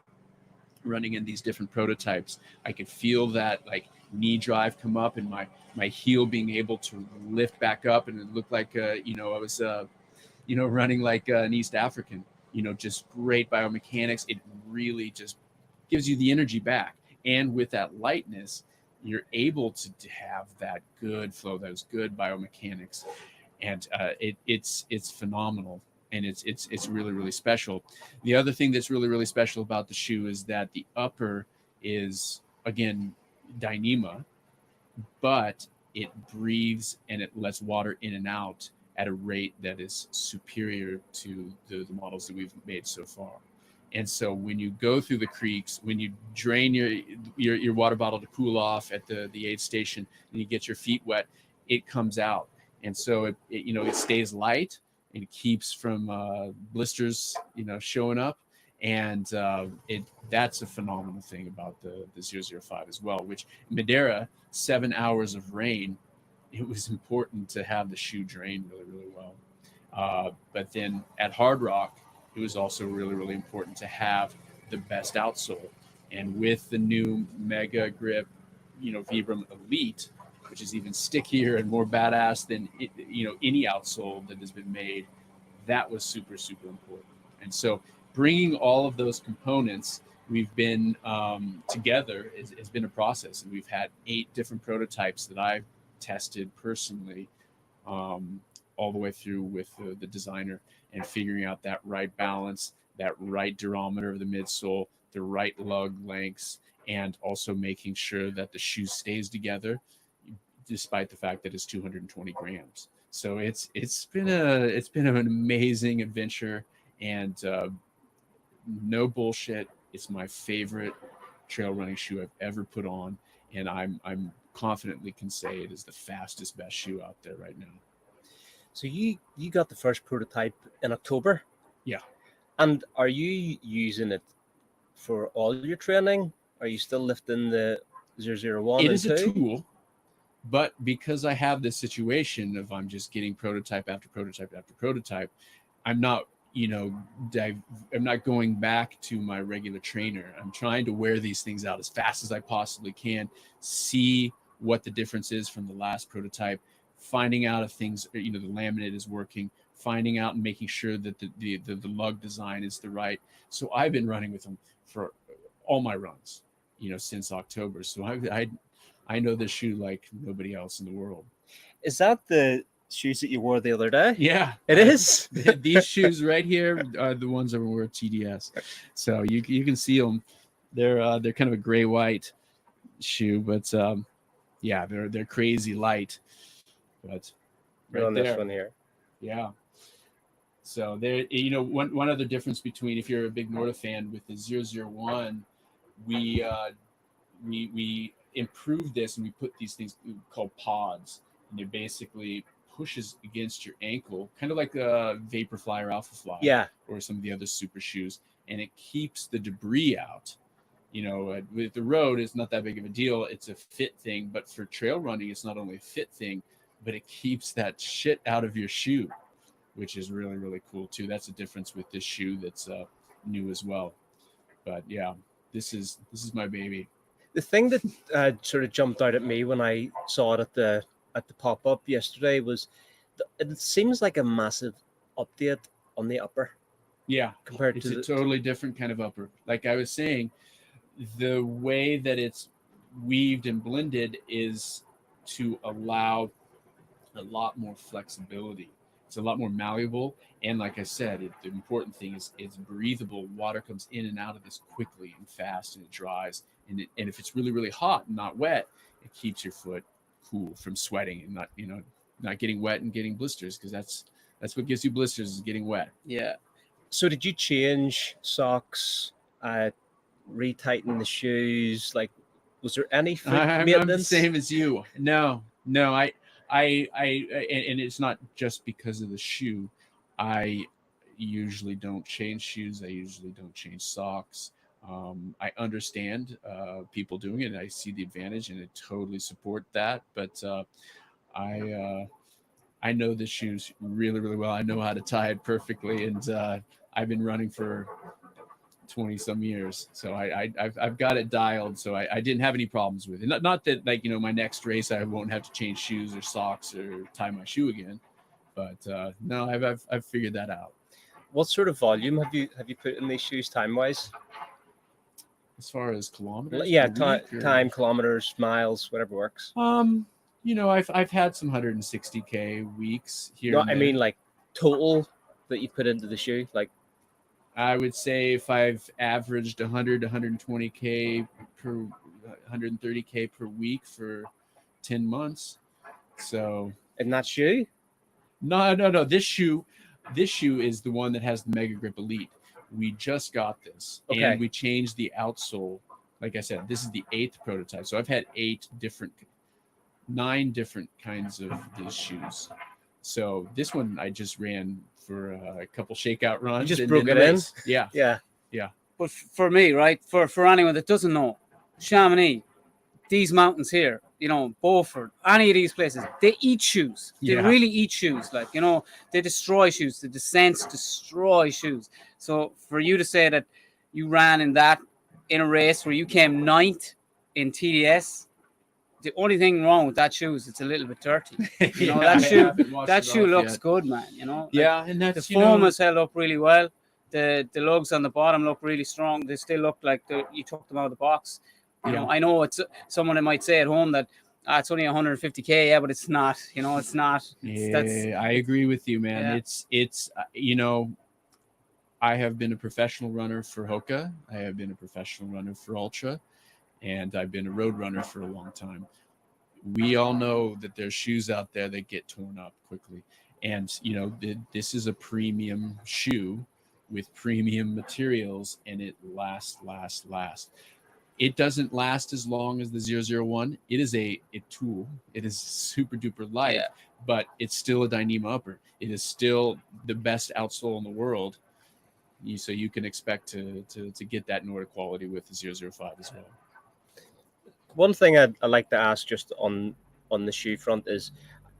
running in these different prototypes. I could feel that like knee drive come up and my heel being able to lift back up, and it looked like I was running like an East African. Just great biomechanics. It really just gives you the energy back, and with that lightness, you're able to have that good flow, those good biomechanics. And it's phenomenal, and it's really, really special. The other thing that's really, really special about the shoe is that the upper is, again, Dyneema, but it breathes and it lets water in and out at a rate that is superior to the models that we've made so far. And so when you go through the creeks, when you drain your water bottle to cool off at the aid station, and you get your feet wet, it comes out. And so it stays light, and it keeps from blisters, showing up. And that's a phenomenal thing about the 005 as well, which Madeira, 7 hours of rain, it was important to have the shoe drain really, really well. But then at Hard Rock, it was also really, really important to have the best outsole. And with the new Mega Grip, Vibram Elite, which is even stickier and more badass than any outsole that has been made, that was super, super important. And so bringing all of those components, we've been together, has been a process. And we've had 8 different prototypes that I've tested personally all the way through with the designer, and figuring out that right balance, that right durometer of the midsole, the right lug lengths, and also making sure that the shoe stays together despite the fact that it's 220 grams. So it's been an amazing adventure, and no bullshit, it's my favorite trail running shoe I've ever put on, and I'm confidently can say it is the fastest, best shoe out there right now. So you got the first prototype in October? Yeah. And are you using it for all your training? Are you still lifting the 001 It and is 2? a tool, but because I have this situation of I'm just getting prototype after prototype after prototype, I'm not I'm not going back to my regular trainer. I'm trying to wear these things out as fast as I possibly can, see what the difference is from the last prototype, finding out if things, the laminate is working, finding out and making sure that the lug design is the right. So I've been running with them for all my runs, since October. So I know this shoe like nobody else in the world. Is that the shoes that you wore the other day? Yeah, it is. These shoes right here are the ones that were TDS. So you can see them. They're kind of a gray white shoe, but yeah, they're crazy light. But right on this one here. Yeah. So there, one other difference between, if you're a big Norda fan, with the 001, we improved this, and we put these things called pods, and they basically pushes against your ankle, kind of like a Vaporfly or Alpha Fly, or some of the other super shoes, and it keeps the debris out. With the road, it's not that big of a deal. It's a fit thing, but for trail running, it's not only a fit thing, but it keeps that shit out of your shoe, which is really, really cool too. That's a difference with this shoe that's new as well. But yeah, this is my baby. The thing that sort of jumped out at me when I saw it at the at the pop up yesterday was it seems like a massive update on the upper Yeah, compared it's to a the totally different kind of upper. Like I was saying, the way that it's weaved and blended is to allow a lot more flexibility. It's a lot more malleable, and like I said, the important thing is it's breathable. Water comes in and out of this quickly and fast, and it dries. And if it's really really hot and not wet, it keeps your foot cool from sweating and not getting wet and getting blisters, because that's what gives you blisters, is getting wet. Yeah. So did you change socks, retighten the shoes? Like, was there any foot I'm the maintenance? same as you. No, and it's not just because of the shoe. I usually don't change shoes. I usually don't change socks. I understand people doing it. I see the advantage, and I totally support that. But I know the shoes really, really well. I know how to tie it perfectly, and I've been running for 20 some years, so I've got it dialed, so I didn't have any problems with it. Not that, like, my next race I won't have to change shoes or socks or tie my shoe again, but no, I've figured that out. What sort of volume have you put in these shoes time wise? As far as kilometers, Yeah, per week, or- time, kilometers, miles, whatever works. I've had some 160K weeks here. No, and I there. mean like total that you put into the shoe. Like, I would say if I've averaged 100 to 120K per 130K per week for 10 months. So in that shoe. no. This shoe is the one that has the Mega Grip Elite. We just got this, Okay. and we changed the outsole. Like I said, this is the 8th prototype. So I've had 9 different kinds of these shoes. So this one I just ran for a couple shakeout runs. You just and broke then it the in? race. Yeah. Yeah. But for me, right, for anyone that doesn't know, Chamonix, these mountains here, Beaufort, any of these places, they eat shoes. They Yeah. really eat shoes. Like, they destroy shoes. The descents destroy shoes. So for you to say that you ran in a race where you came 9th in TDS, the only thing wrong with that shoe is it's a little bit dirty. That shoe looks good, man. Yeah, and that's the foam has held up really well. The lugs on the bottom look really strong. They still look like you took them out of the box. I know it's someone that might say at home that it's only 150K, yeah, but it's not. It's not. I agree with you, man. Yeah. It's I have been a professional runner for Hoka. I have been a professional runner for Ultra, and I've been a road runner for a long time. We all know that there's shoes out there that get torn up quickly, and this is a premium shoe with premium materials, and it lasts. It doesn't last as long as the 001. It is a tool. It is super duper light, Yeah. but it's still a Dyneema upper. It is still the best outsole in the world. So you can expect to get that Norda quality with the 005 as well. One thing I'd like to ask just on the shoe front is,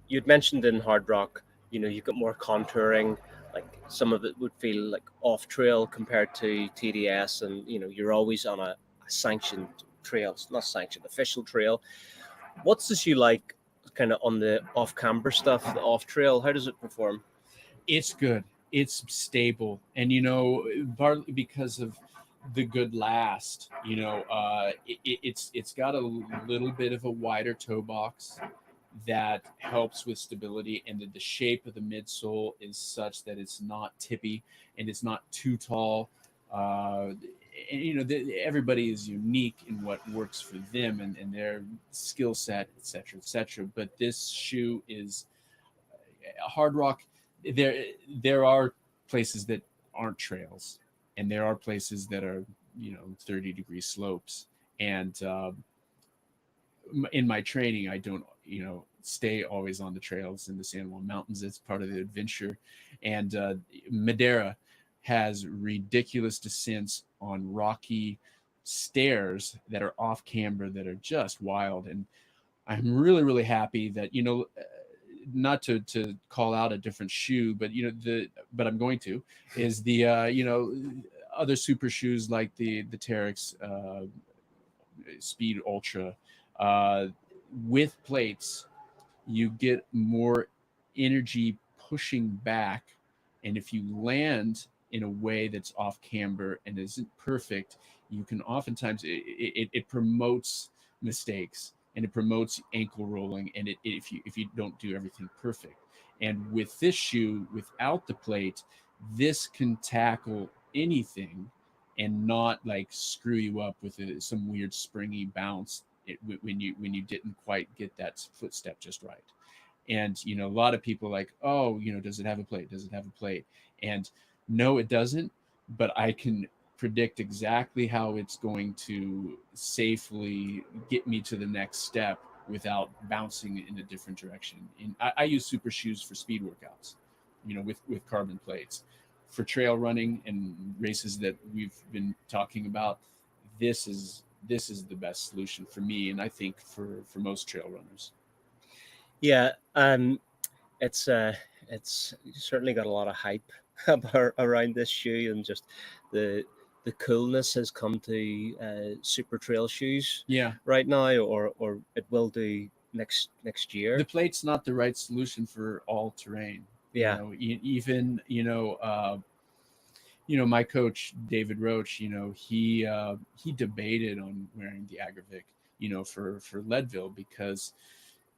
you'd mentioned in Hard Rock, you've got more contouring. Like, some of it would feel like off trail compared to TDS, and you're always on a sanctioned trail, not sanctioned, official trail. What's the shoe like kind of on the off camber stuff, the off trail? How does it perform? It's good. It's stable, and partly because of the good last, it's got a little bit of a wider toe box that helps with stability, and the shape of the midsole is such that it's not tippy and it's not too tall. Everybody is unique in what works for them and their skill set, etc. But this shoe is Hard Rock. There are places that aren't trails, and there are places that are 30-degree slopes. And in my training, I don't stay always on the trails in the San Juan Mountains. It's part of the adventure. And Madeira has ridiculous descents on rocky stairs that are off camber that are just wild. And I'm really, really happy that, not to call out a different shoe, but but I'm going to, is the other super shoes like the TORQ Speed Ultra with plates. you get more energy pushing back. And if you land in a way that's off camber and isn't perfect, you can oftentimes, it promotes mistakes, and it promotes ankle rolling, and if you don't do everything perfect. And with this shoe, without the plate, this can tackle anything and not like screw you up with some weird springy bounce when you didn't quite get that footstep just right. And a lot of people are like, oh, does it have a plate? Does it have a plate? And no, it doesn't. But I can predict exactly how it's going to safely get me to the next step without bouncing in a different direction. And I use super shoes for speed workouts, with carbon plates. For trail running and races that we've been talking about, this is the best solution for me, and I think for most trail runners. Yeah, it's certainly got a lot of hype about around this shoe, and just the coolness has come to super trail shoes Yeah, right now, or it will do next year. the plate's not the right solution for all terrain. Yeah. Even my coach David Roach, he debated on wearing the Agravic, for Leadville, because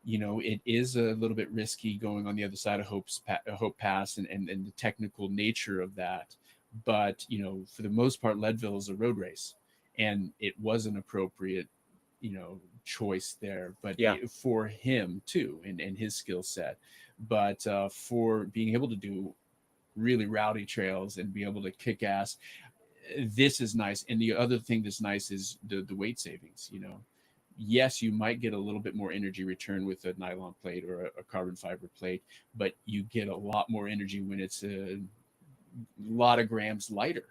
it is a little bit risky going on the other side of Hope Pass, and the technical nature of that. But for the most part, Leadville is a road race, and it was an appropriate choice there. But Yeah. for him too, and his skill set. But for being able to do really rowdy trails and be able to kick ass, this is nice. And the other thing that's nice is the weight savings. Yes, you might get a little bit more energy return with a nylon plate or a carbon fiber plate, but you get a lot more energy when it's a lot of grams lighter,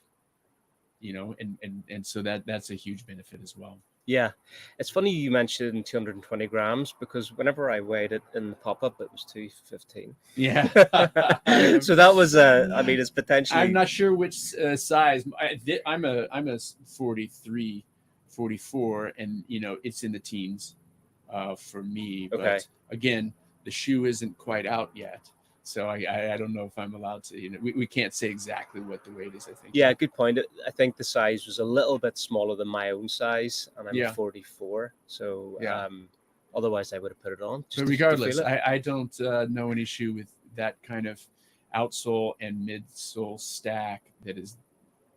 and so that's a huge benefit as well. Yeah, it's funny you mentioned 220 grams, because whenever I weighed it in the pop-up, it was 215. Yeah. So that was I mean, it's potentially. I'm not sure which size. I'm a 43, 44, and it's in the teens for me. Okay. But again, the shoe isn't quite out yet, so I don't know if I'm allowed to. We can't say exactly what the weight is, I think. Yeah, good point. I think the size was a little bit smaller than my own size, and I'm Yeah. a 44. So Yeah. otherwise, I would have put it on. But to regardless, feel it. I don't know any shoe with that kind of outsole and midsole stack that is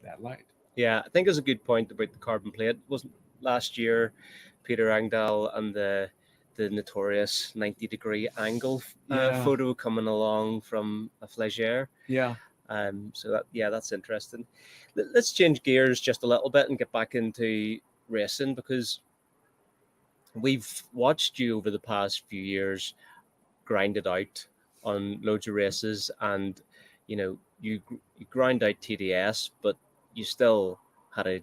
that light. Yeah, I think it's a good point about the carbon plate. Wasn't last year Peter Angdahl and the notorious 90-degree angle Yeah. photo coming along from a flagere. Yeah. So that's interesting. Let's change gears just a little bit and get back into racing, because we've watched you over the past few years grind it out on loads of races, and you grind out TDS, but you still had a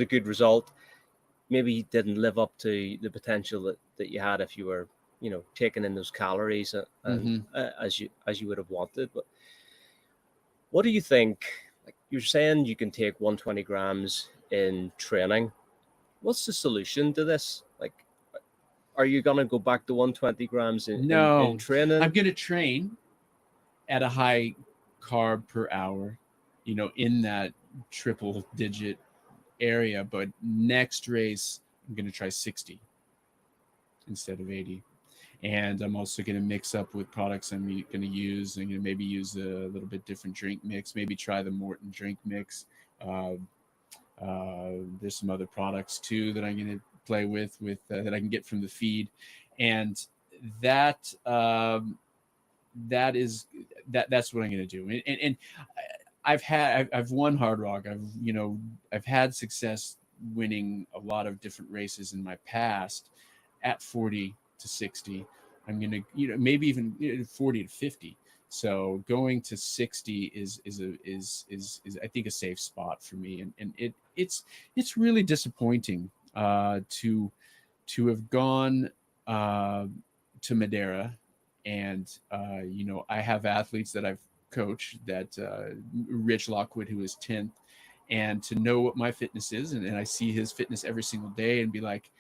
good result. Maybe you didn't live up to the potential that you had if you were taking in those calories as you would have wanted. But what do you think? Like you're saying, you can take 120 grams in training. What's the solution to this? Like, are you gonna go back to 120 grams in training? I'm going to train at a high carb per hour, in that triple digit area. But next race, I'm going to try 60 instead of 80. And I'm also going to mix up with products I'm going to use. I'm going to maybe use a little bit different drink mix, maybe try the Morton drink mix. There's some other products too that I'm going to play with that I can get from the feed. And that's what I'm going to do. And I've won Hard Rock. I've had success winning a lot of different races in my past at 40 to 60. I'm going to, maybe even 40 to 50. So going to 60 is I think a safe spot for me. And it's really disappointing to have gone to Madeira, and I have athletes that I've coached, that Rich Lockwood, who is 10th, and to know what my fitness is, and I see his fitness every single day and be like,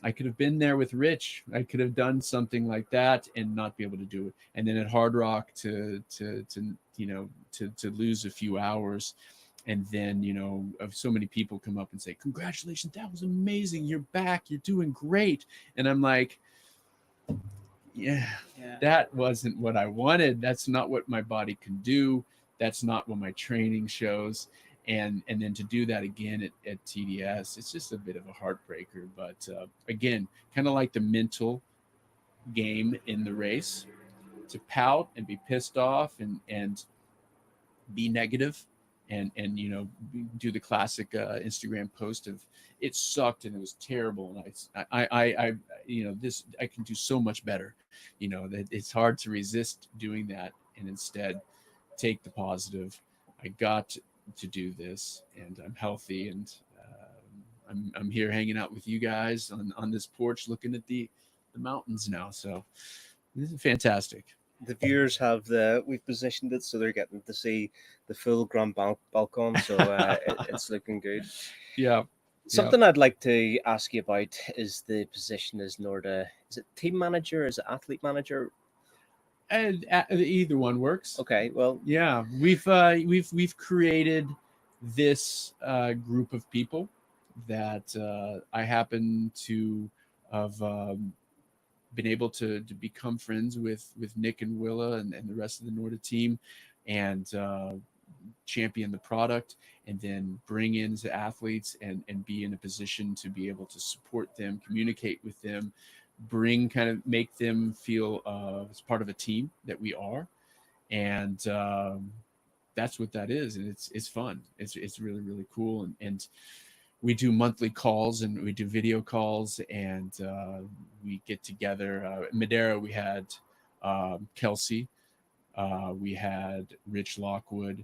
I could have been there with Rich. I could have done something like that and not be able to do it. And then at Hard Rock to lose a few hours, and then of so many people come up and say, "Congratulations, that was amazing. You're back. You're doing great." And I'm like, yeah, that wasn't what I wanted. That's not what my body can do. That's not what my training shows. And then to do that again at TDS, it's just a bit of a heartbreaker. But again, kind of like the mental game in the race, to pout and be pissed off and be negative and do the classic Instagram post of it sucked and it was terrible and I I can do so much better. That it's hard to resist doing that and instead take the positive. I got to do this and I'm healthy and I'm here hanging out with you guys on this porch looking at the mountains now. So this is fantastic. The viewers we've positioned it so they're getting to see the full Grand Balcon, so it's looking good. Yeah. Something I'd like to ask you about is the position as Norda. Is it team manager? Is it athlete manager? And either one works. Okay, well, yeah, we've created this group of people that I happen to have been able to become friends with Nick and Willa and the rest of the Norda team, and champion the product, and then bring in the athletes and be in a position to be able to support them, communicate with them, make them feel as part of a team that we are. And that's what that is. And it's fun. It's really, really cool. And we do monthly calls and we do video calls, and we get together. Madeira, we had Kelsey, we had Rich Lockwood.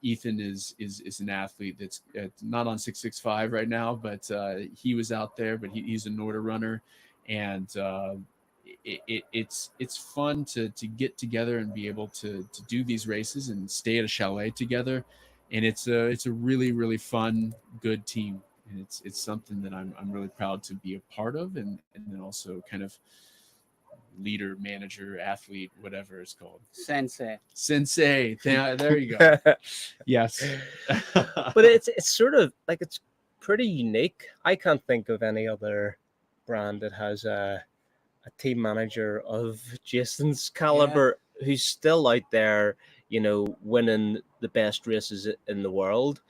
Ethan is an athlete that's not on 665 right now, but he was out there, but he's a Norda runner. And it's fun to get together and be able to do these races and stay at a chalet together. And it's a really, really fun, good team. And it's something that I'm really proud to be a part of, and then also kind of leader, manager, athlete, whatever it's called. Sensei. There you go. Yes. But it's sort of like, it's pretty unique. I can't think of any other brand that has a team manager of Jason's caliber who's still out there, winning the best races in the world.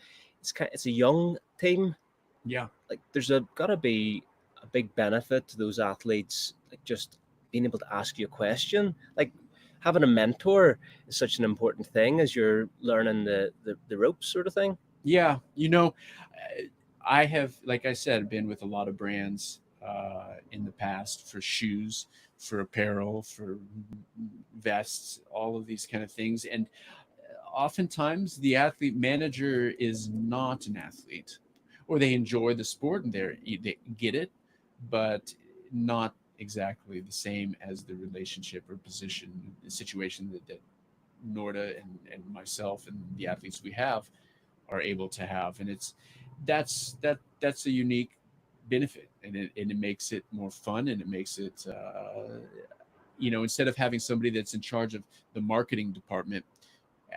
It's a young team. Yeah. Like there's gotta be a big benefit to those athletes, like just being able to ask you a question. Like having a mentor is such an important thing as you're learning the ropes, sort of thing. Yeah. I have, like I said, been with a lot of brands in the past for shoes, for apparel, for vests, all of these kind of things. And oftentimes the athlete manager is not an athlete, or they enjoy the sport and they get it, but not exactly the same as the relationship or position, the situation that Norda and myself and the athletes we have are able to have. And that's a unique benefit, and it makes it more fun, and it makes it instead of having somebody that's in charge of the marketing department,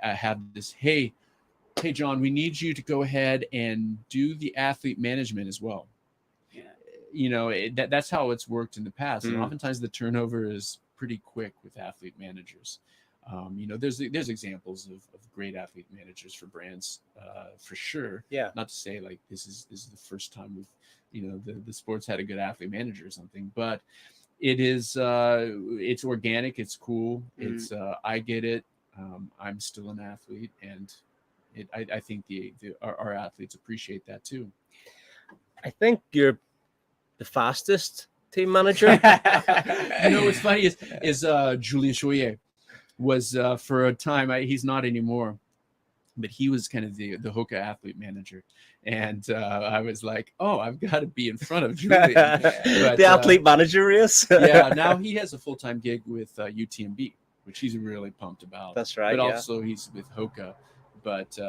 have this, hey John, we need you to go ahead and do the athlete management as well. That's how it's worked in the past. And oftentimes the turnover is pretty quick with athlete managers. There's examples of great athlete managers for brands, for sure. Yeah. Not to say like this is the first time the sport's had a good athlete manager or something, but it is it's organic, it's cool. It's I get it. I'm still an athlete, and I think our athletes appreciate that too. I think you're the fastest team manager. What's funny is Julien Choyer was for a time. He's not anymore, but he was kind of the Hoka athlete manager, and I was like, oh, I've got to be in front of Julien. But, the athlete manager race. Yeah, now he has a full-time gig with UTMB, which he's really pumped about. That's right. But also he's with Hoka. but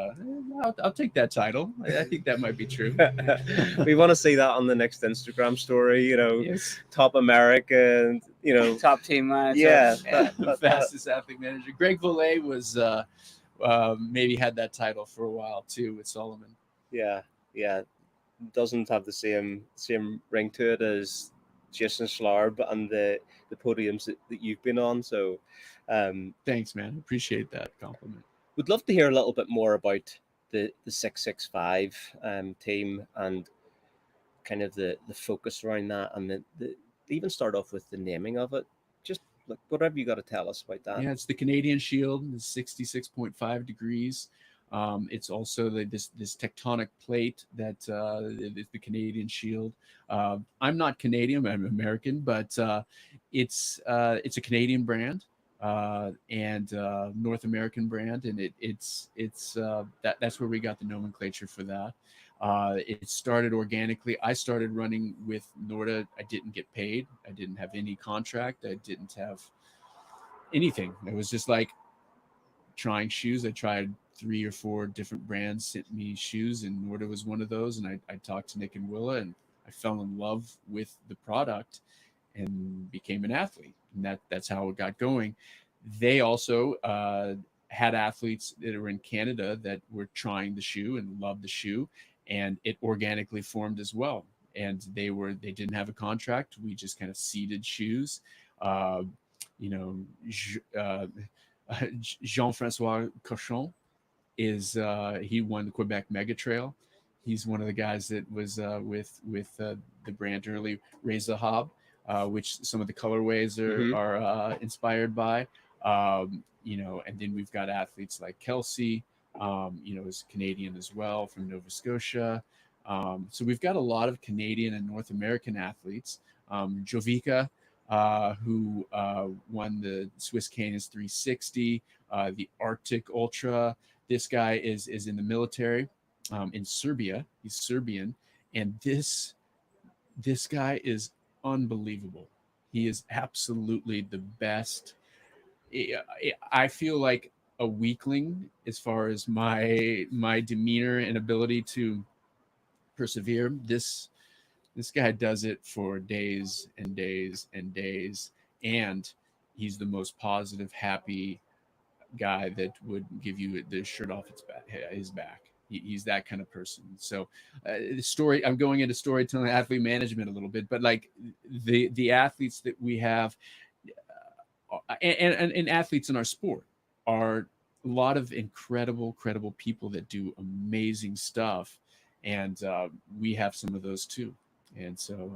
I'll take that title. I think that might be true. We want to see that on the next Instagram story. Yes. Top American. Top team manager. Yeah, The fastest athlete manager. Greg Volley was maybe had that title for a while too with Solomon. Yeah. Doesn't have the same ring to it as Jason Schlarb and the podiums that you've been on. So thanks, man. Appreciate that compliment. Would love to hear a little bit more about the 665 team and kind of the focus around that, and the even start off with the naming of it. Just like whatever you got to tell us about that. Yeah, it's the Canadian Shield. It's 66.5 degrees. It's also this tectonic plate that is the Canadian Shield. I'm not Canadian, I'm American, but it's a Canadian brand and North American brand, and that's where we got the nomenclature for that. It started organically. I started running with Norda. I didn't get paid. I didn't have any contract. I didn't have anything. It was just like trying shoes. I tried 3 or 4 different brands sent me shoes, and Norda was one of those. And I talked to Nick and Willa, and I fell in love with the product and became an athlete. And that's how it got going. They also had athletes that were in Canada that were trying the shoe and loved the shoe, and it organically formed as well. And they didn't have a contract. We just kind of seeded shoes. Jean-Francois Cochon he won the Quebec Mega Trail. He's one of the guys that was with the brand early, Raise the Hob, which some of the colorways are inspired by. And then we've got athletes like Kelsey, is Canadian as well from Nova Scotia. So we've got a lot of Canadian and North American athletes. Jovica, who won the Swiss Canyons 360, the Arctic Ultra. This guy is in the military in Serbia. He's Serbian, and this guy is unbelievable. He is absolutely the best. I feel like a weakling as far as my demeanor and ability to persevere. This guy does it for days and days and days, and he's the most positive, happy guy that would give you the shirt off his back. He's that kind of person. So the story, I'm going into storytelling, athlete management a little bit, but like the athletes that we have and athletes in our sport are a lot of incredible people that do amazing stuff. And we have some of those too. And so,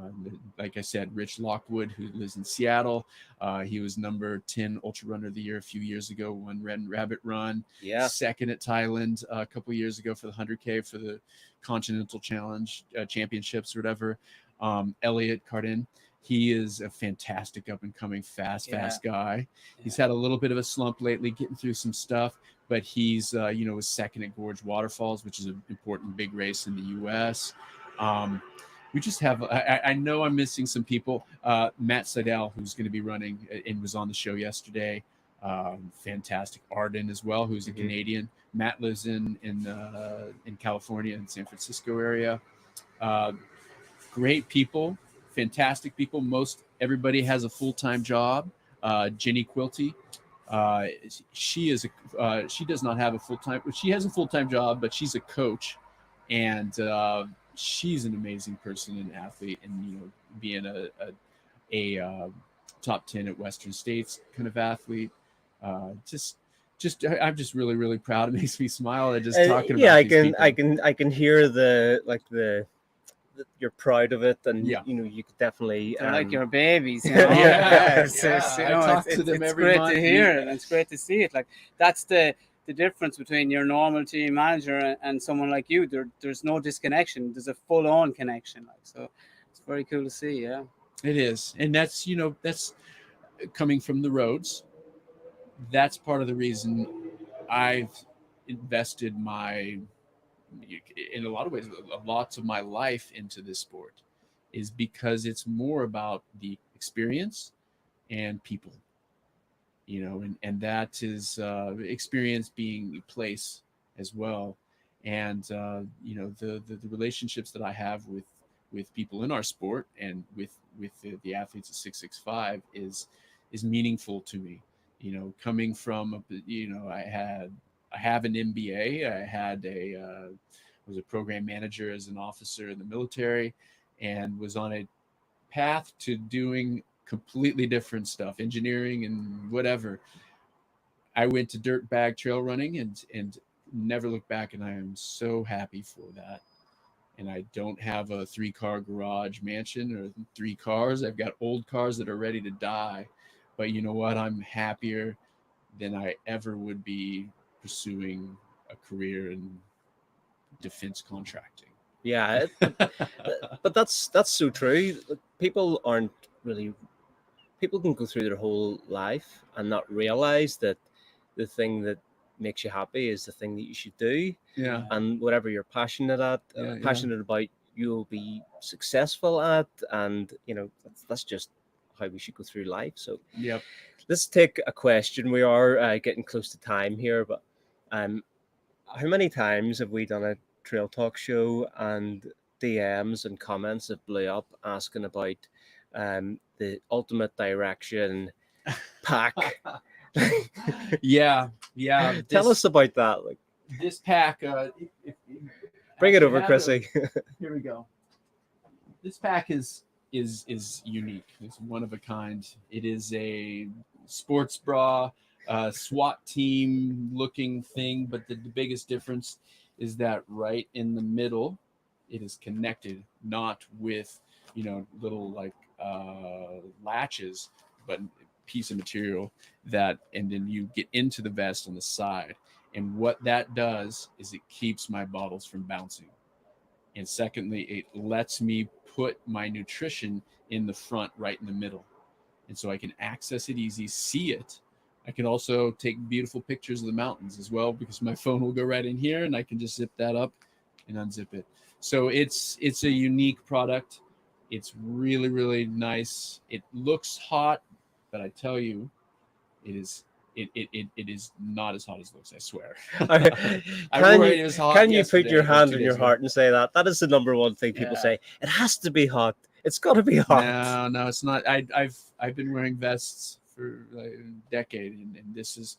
like I said, Rich Lockwood, who lives in Seattle, he was number 10 Ultra Runner of the Year a few years ago, won Red Rabbit Run, second at Thailand a couple of years ago for the 100K for the Continental Challenge Championships or whatever. Elliot Cardin, he is a fantastic up-and-coming fast guy. He's had a little bit of a slump lately, getting through some stuff, but he's, was second at Gorge Waterfalls, which is an important big race in the U.S., we just have, I know I'm missing some people. Matt Seidel, who's going to be running and was on the show yesterday. Fantastic. Arden as well, who's a Canadian. Matt lives in California, in San Francisco area. Great people, fantastic people. Everybody has a full-time job. Jenny Quilty, she does not have a full-time, she has a full-time job, but she's a coach, and she's an amazing person and athlete, and being a top 10 at Western States kind of athlete. I'm just really proud. It makes me smile at just talking about these people. I can hear you're proud of it, and you could definitely they're like your babies. I talk to them every month. It's great to hear it, and it's great to see it. Like that's the difference between your normal team manager and someone like you. There's no disconnection. There's a full-on connection. So it's very cool to see. Yeah, it is, and that's that's coming from the roads. That's part of the reason I've invested in a lot of ways, lots of my life into this sport, is because it's more about the experience and people. And that is experience being place as well. And you know, the relationships that I have with people in our sport and with the athletes at 665 is meaningful to me. You know, coming from you know, I have an MBA. I had was a program manager as an officer in the military, and was on a path to doing completely different stuff, engineering and whatever. I went to dirt bag trail running and never looked back, and I am so happy for that. And I don't have a 3-car garage mansion or 3 cars. I've got old cars that are ready to die. But you know what? I'm happier than I ever would be pursuing a career in defense contracting. Yeah, but that's so true. People aren't really. People can go through their whole life and not realize that the thing that makes you happy is the thing that you should do. Yeah. And whatever you're passionate about, you'll be successful at. And you know, that's just how we should go through life. So Yep. let's take a question. We are getting close to time here, but how many times have we done a trail talk show and DMs and comments have blew up asking about the ultimate direction pack? Yeah. Tell us about that. Like, this pack. bring it over, Chrissy. Here we go. This pack is unique. It's one of a kind. It is a sports bra, SWAT team looking thing, but the biggest difference is that right in the middle, it is connected, not with, you know, little like latches, but piece of material that, and then you get into the vest on the side. And what that does is it keeps my bottles from bouncing. And secondly, it lets me put my nutrition in the front, right in the middle. And so I can access it easy, see it. I can also take beautiful pictures of the mountains as well, because my phone will go right in here and I can just zip that up and unzip it. So it's a unique product. It's really, really nice. It looks hot, but I tell you, it is not as hot as it looks, I swear. Can you put your hand on your heart and say that? That is the number one thing people say. It has to be hot. It's got to be hot. No, it's not. I've been wearing vests for like a decade, and it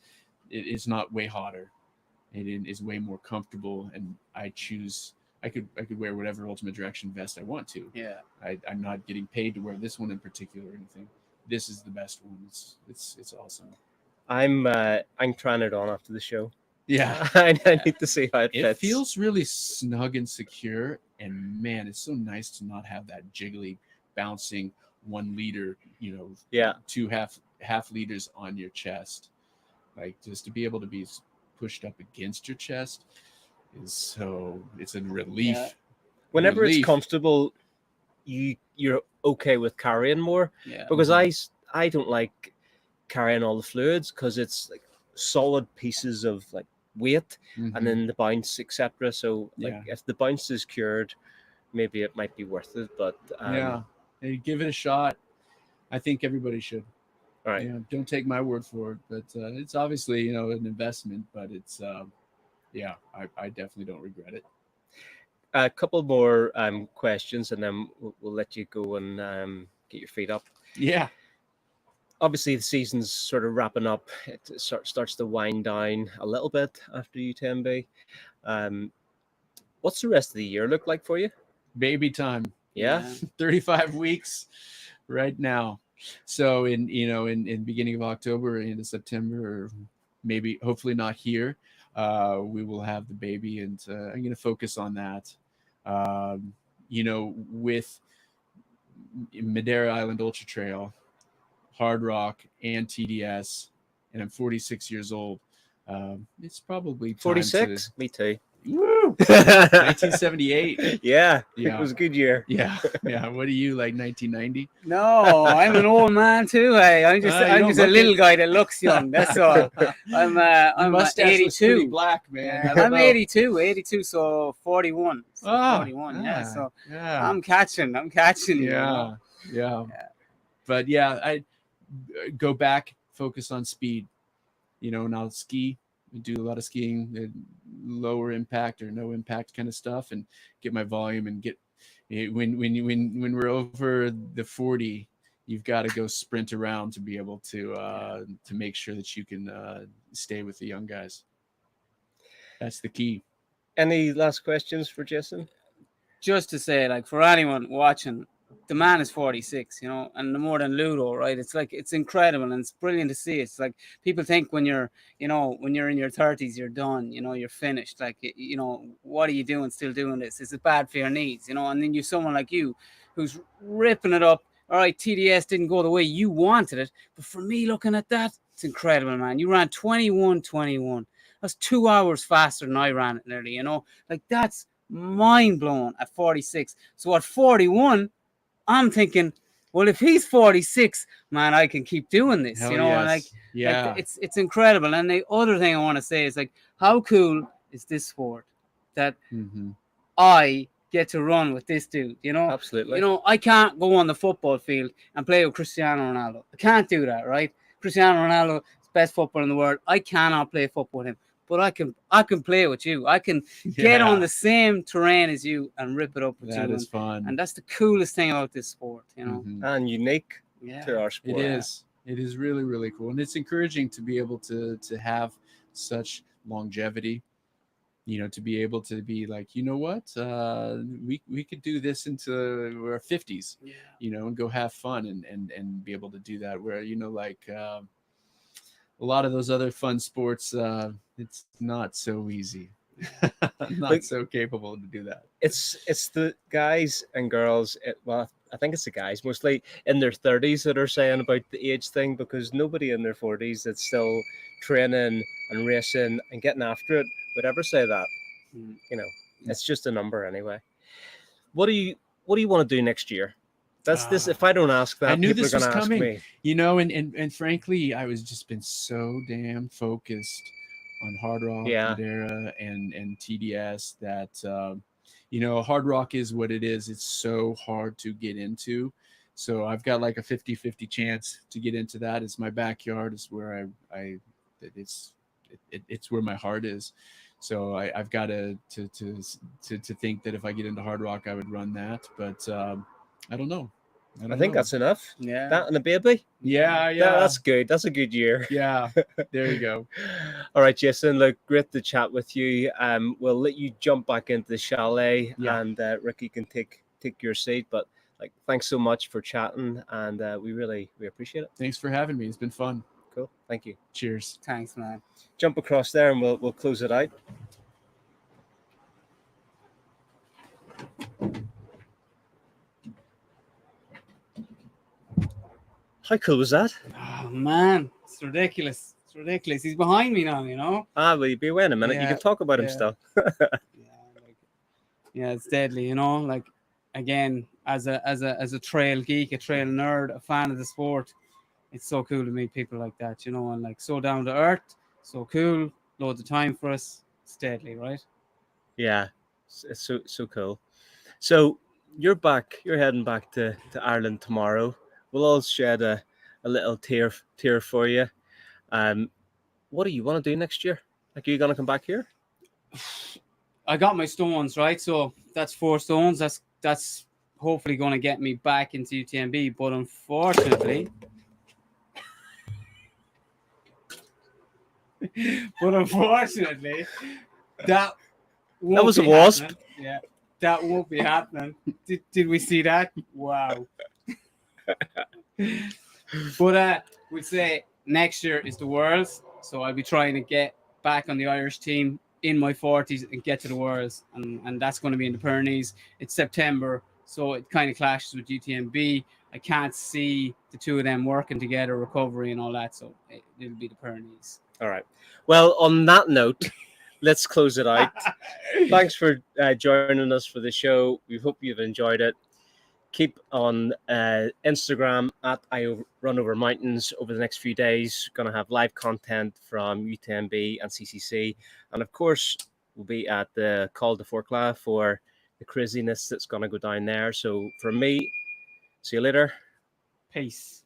is not way hotter. It is way more comfortable, and I could wear whatever Ultimate Direction vest I want to. Yeah. I'm not getting paid to wear this one in particular or anything. This is the best one. It's awesome. I'm trying it on after the show. Yeah. I need to see how it fits. It feels really snug and secure, and man, it's so nice to not have that jiggly, bouncing 1 liter, you know, 2 half liters on your chest. Like, just to be able to be pushed up against your chest it's a relief. Yeah. Whenever it's comfortable, you're okay with carrying more. Yeah. Because I don't like carrying all the fluids, because it's like solid pieces of like weight, and then the bounce, etc. So like if the bounce is cured, maybe it might be worth it. But hey, give it a shot. I think everybody should. All right. Yeah, don't take my word for it, but it's obviously, you know, an investment, but it's I definitely don't regret it. A couple more questions, and then we'll let you go and get your feet up. Yeah. Obviously, the season's sort of wrapping up. It starts to wind down a little bit after UTMB. What's the rest of the year look like for you? Baby time. Yeah. 35 weeks right now. So in beginning of October, into September, or maybe hopefully not here, we will have the baby, and I'm going to focus on that. With Madeira Island Ultra Trail, Hard Rock, and TDS, and I'm 46 years old. It's probably 46. Me too. Woo! 1978. Yeah, it was a good year. Yeah. What are you, like 1990? No, I'm an old man too. Hey, I'm just a little guy that looks young. That's all. I'm 82. Black, man. I'm 82, so 41. So 41. Yeah. So I'm catching. Yeah. But I go back, focus on speed. And I'll ski do a lot of skiing, lower impact or no impact kind of stuff, and get my volume and get when we're over the 40, you've got to go sprint around to be able to make sure that you can stay with the young guys. That's the key. Any last questions for Jason? Just to say, like, for anyone watching, the man is 46, and more than Ludo, right? It's like, it's incredible, and it's brilliant to see. It's like, people think when you're in your 30s, you're done, you're finished. Like, what are you doing still doing this? Is it bad for your knees? And then you someone like you who's ripping it up. All right, TDS didn't go the way you wanted it, but for me, looking at that, it's incredible, man. You ran 21:21. That's 2 hours faster than I ran it nearly, like, that's mind blowing at 46. So at 41, I'm thinking, well, if he's 46, man, I can keep doing this, Hell and like, yeah, like, it's incredible. And the other thing I want to say is, like, how cool is this sport that I get to run with this dude, Absolutely. I can't go on the football field and play with Cristiano Ronaldo. I can't do that, right? Cristiano Ronaldo is the best footballer in the world. I cannot play football with him. But I can play with you. I can get on the same terrain as you and rip it up with you. That is fun. And that's the coolest thing about this sport, And unique to our sport. It is. It is really, really cool. And it's encouraging to be able to have such longevity, to be able to be like, you know what, we could do this into our 50s, and go have fun and be able to do that, where, like, a lot of those other fun sports, it's not so easy. Not so capable to do that. It's the guys and girls, well, I think it's the guys mostly in their 30s that are saying about the age thing, because nobody in their 40s that's still training and racing and getting after it would ever say that. It's just a number anyway. What do you want to do next year? That's this. If I don't ask that, I knew people this are was going to ask coming. me. And frankly, I was just been so damn focused on Hard Rock, Madeira, and TDS that Hard Rock is what it is. It's so hard to get into. So I've got like a 50-50 chance to get into that. It's my backyard. It's where it's where my heart is. So I've got to think that if I get into Hard Rock, I would run that. But I don't know. I think that's enough. Yeah. That and a baby. Yeah. That's good. That's a good year. Yeah. There you go. All right, Jason. Look, great to chat with you. We'll let you jump back into the chalet, and Ricky can take your seat. But like, thanks so much for chatting, and we appreciate it. Thanks for having me. It's been fun. Cool. Thank you. Cheers. Thanks, man. Jump across there, and we'll close it out. How cool was that? Oh, man, it's ridiculous. It's ridiculous. He's behind me now, Will you be waiting a minute? You can talk about him still. It's deadly, like, again, as a trail geek, a trail nerd, a fan of the sport, it's so cool to meet people like that, and like, so down to earth, so cool, loads of time for us. It's deadly, right? Yeah, it's so cool. So you're heading back to Ireland tomorrow. We'll all shed a little tear for you. What do you want to do next year? Like, are you gonna come back here? I got my stones, right? So that's 4 stones. That's hopefully going to get me back into UTMB. But unfortunately, that was a wasp. Happening. Yeah, that won't be happening. Did we see that? Wow. But we'd say next year is the Worlds, so I'll be trying to get back on the Irish team in my 40s and get to the Worlds, and that's going to be in the Pyrenees. It's September, so it kind of clashes with UTMB. I can't see the two of them working together, recovery and all that, so it'll be the Pyrenees. All right. Well, on that note, let's close it out. Thanks for joining us for the show. We hope you've enjoyed it. Keep on Instagram at I Run Over Mountains over the next few days. Going to have live content from UTMB and CCC. And of course, we'll be at the Col de Forclaz for the craziness that's going to go down there. So from me, see you later. Peace.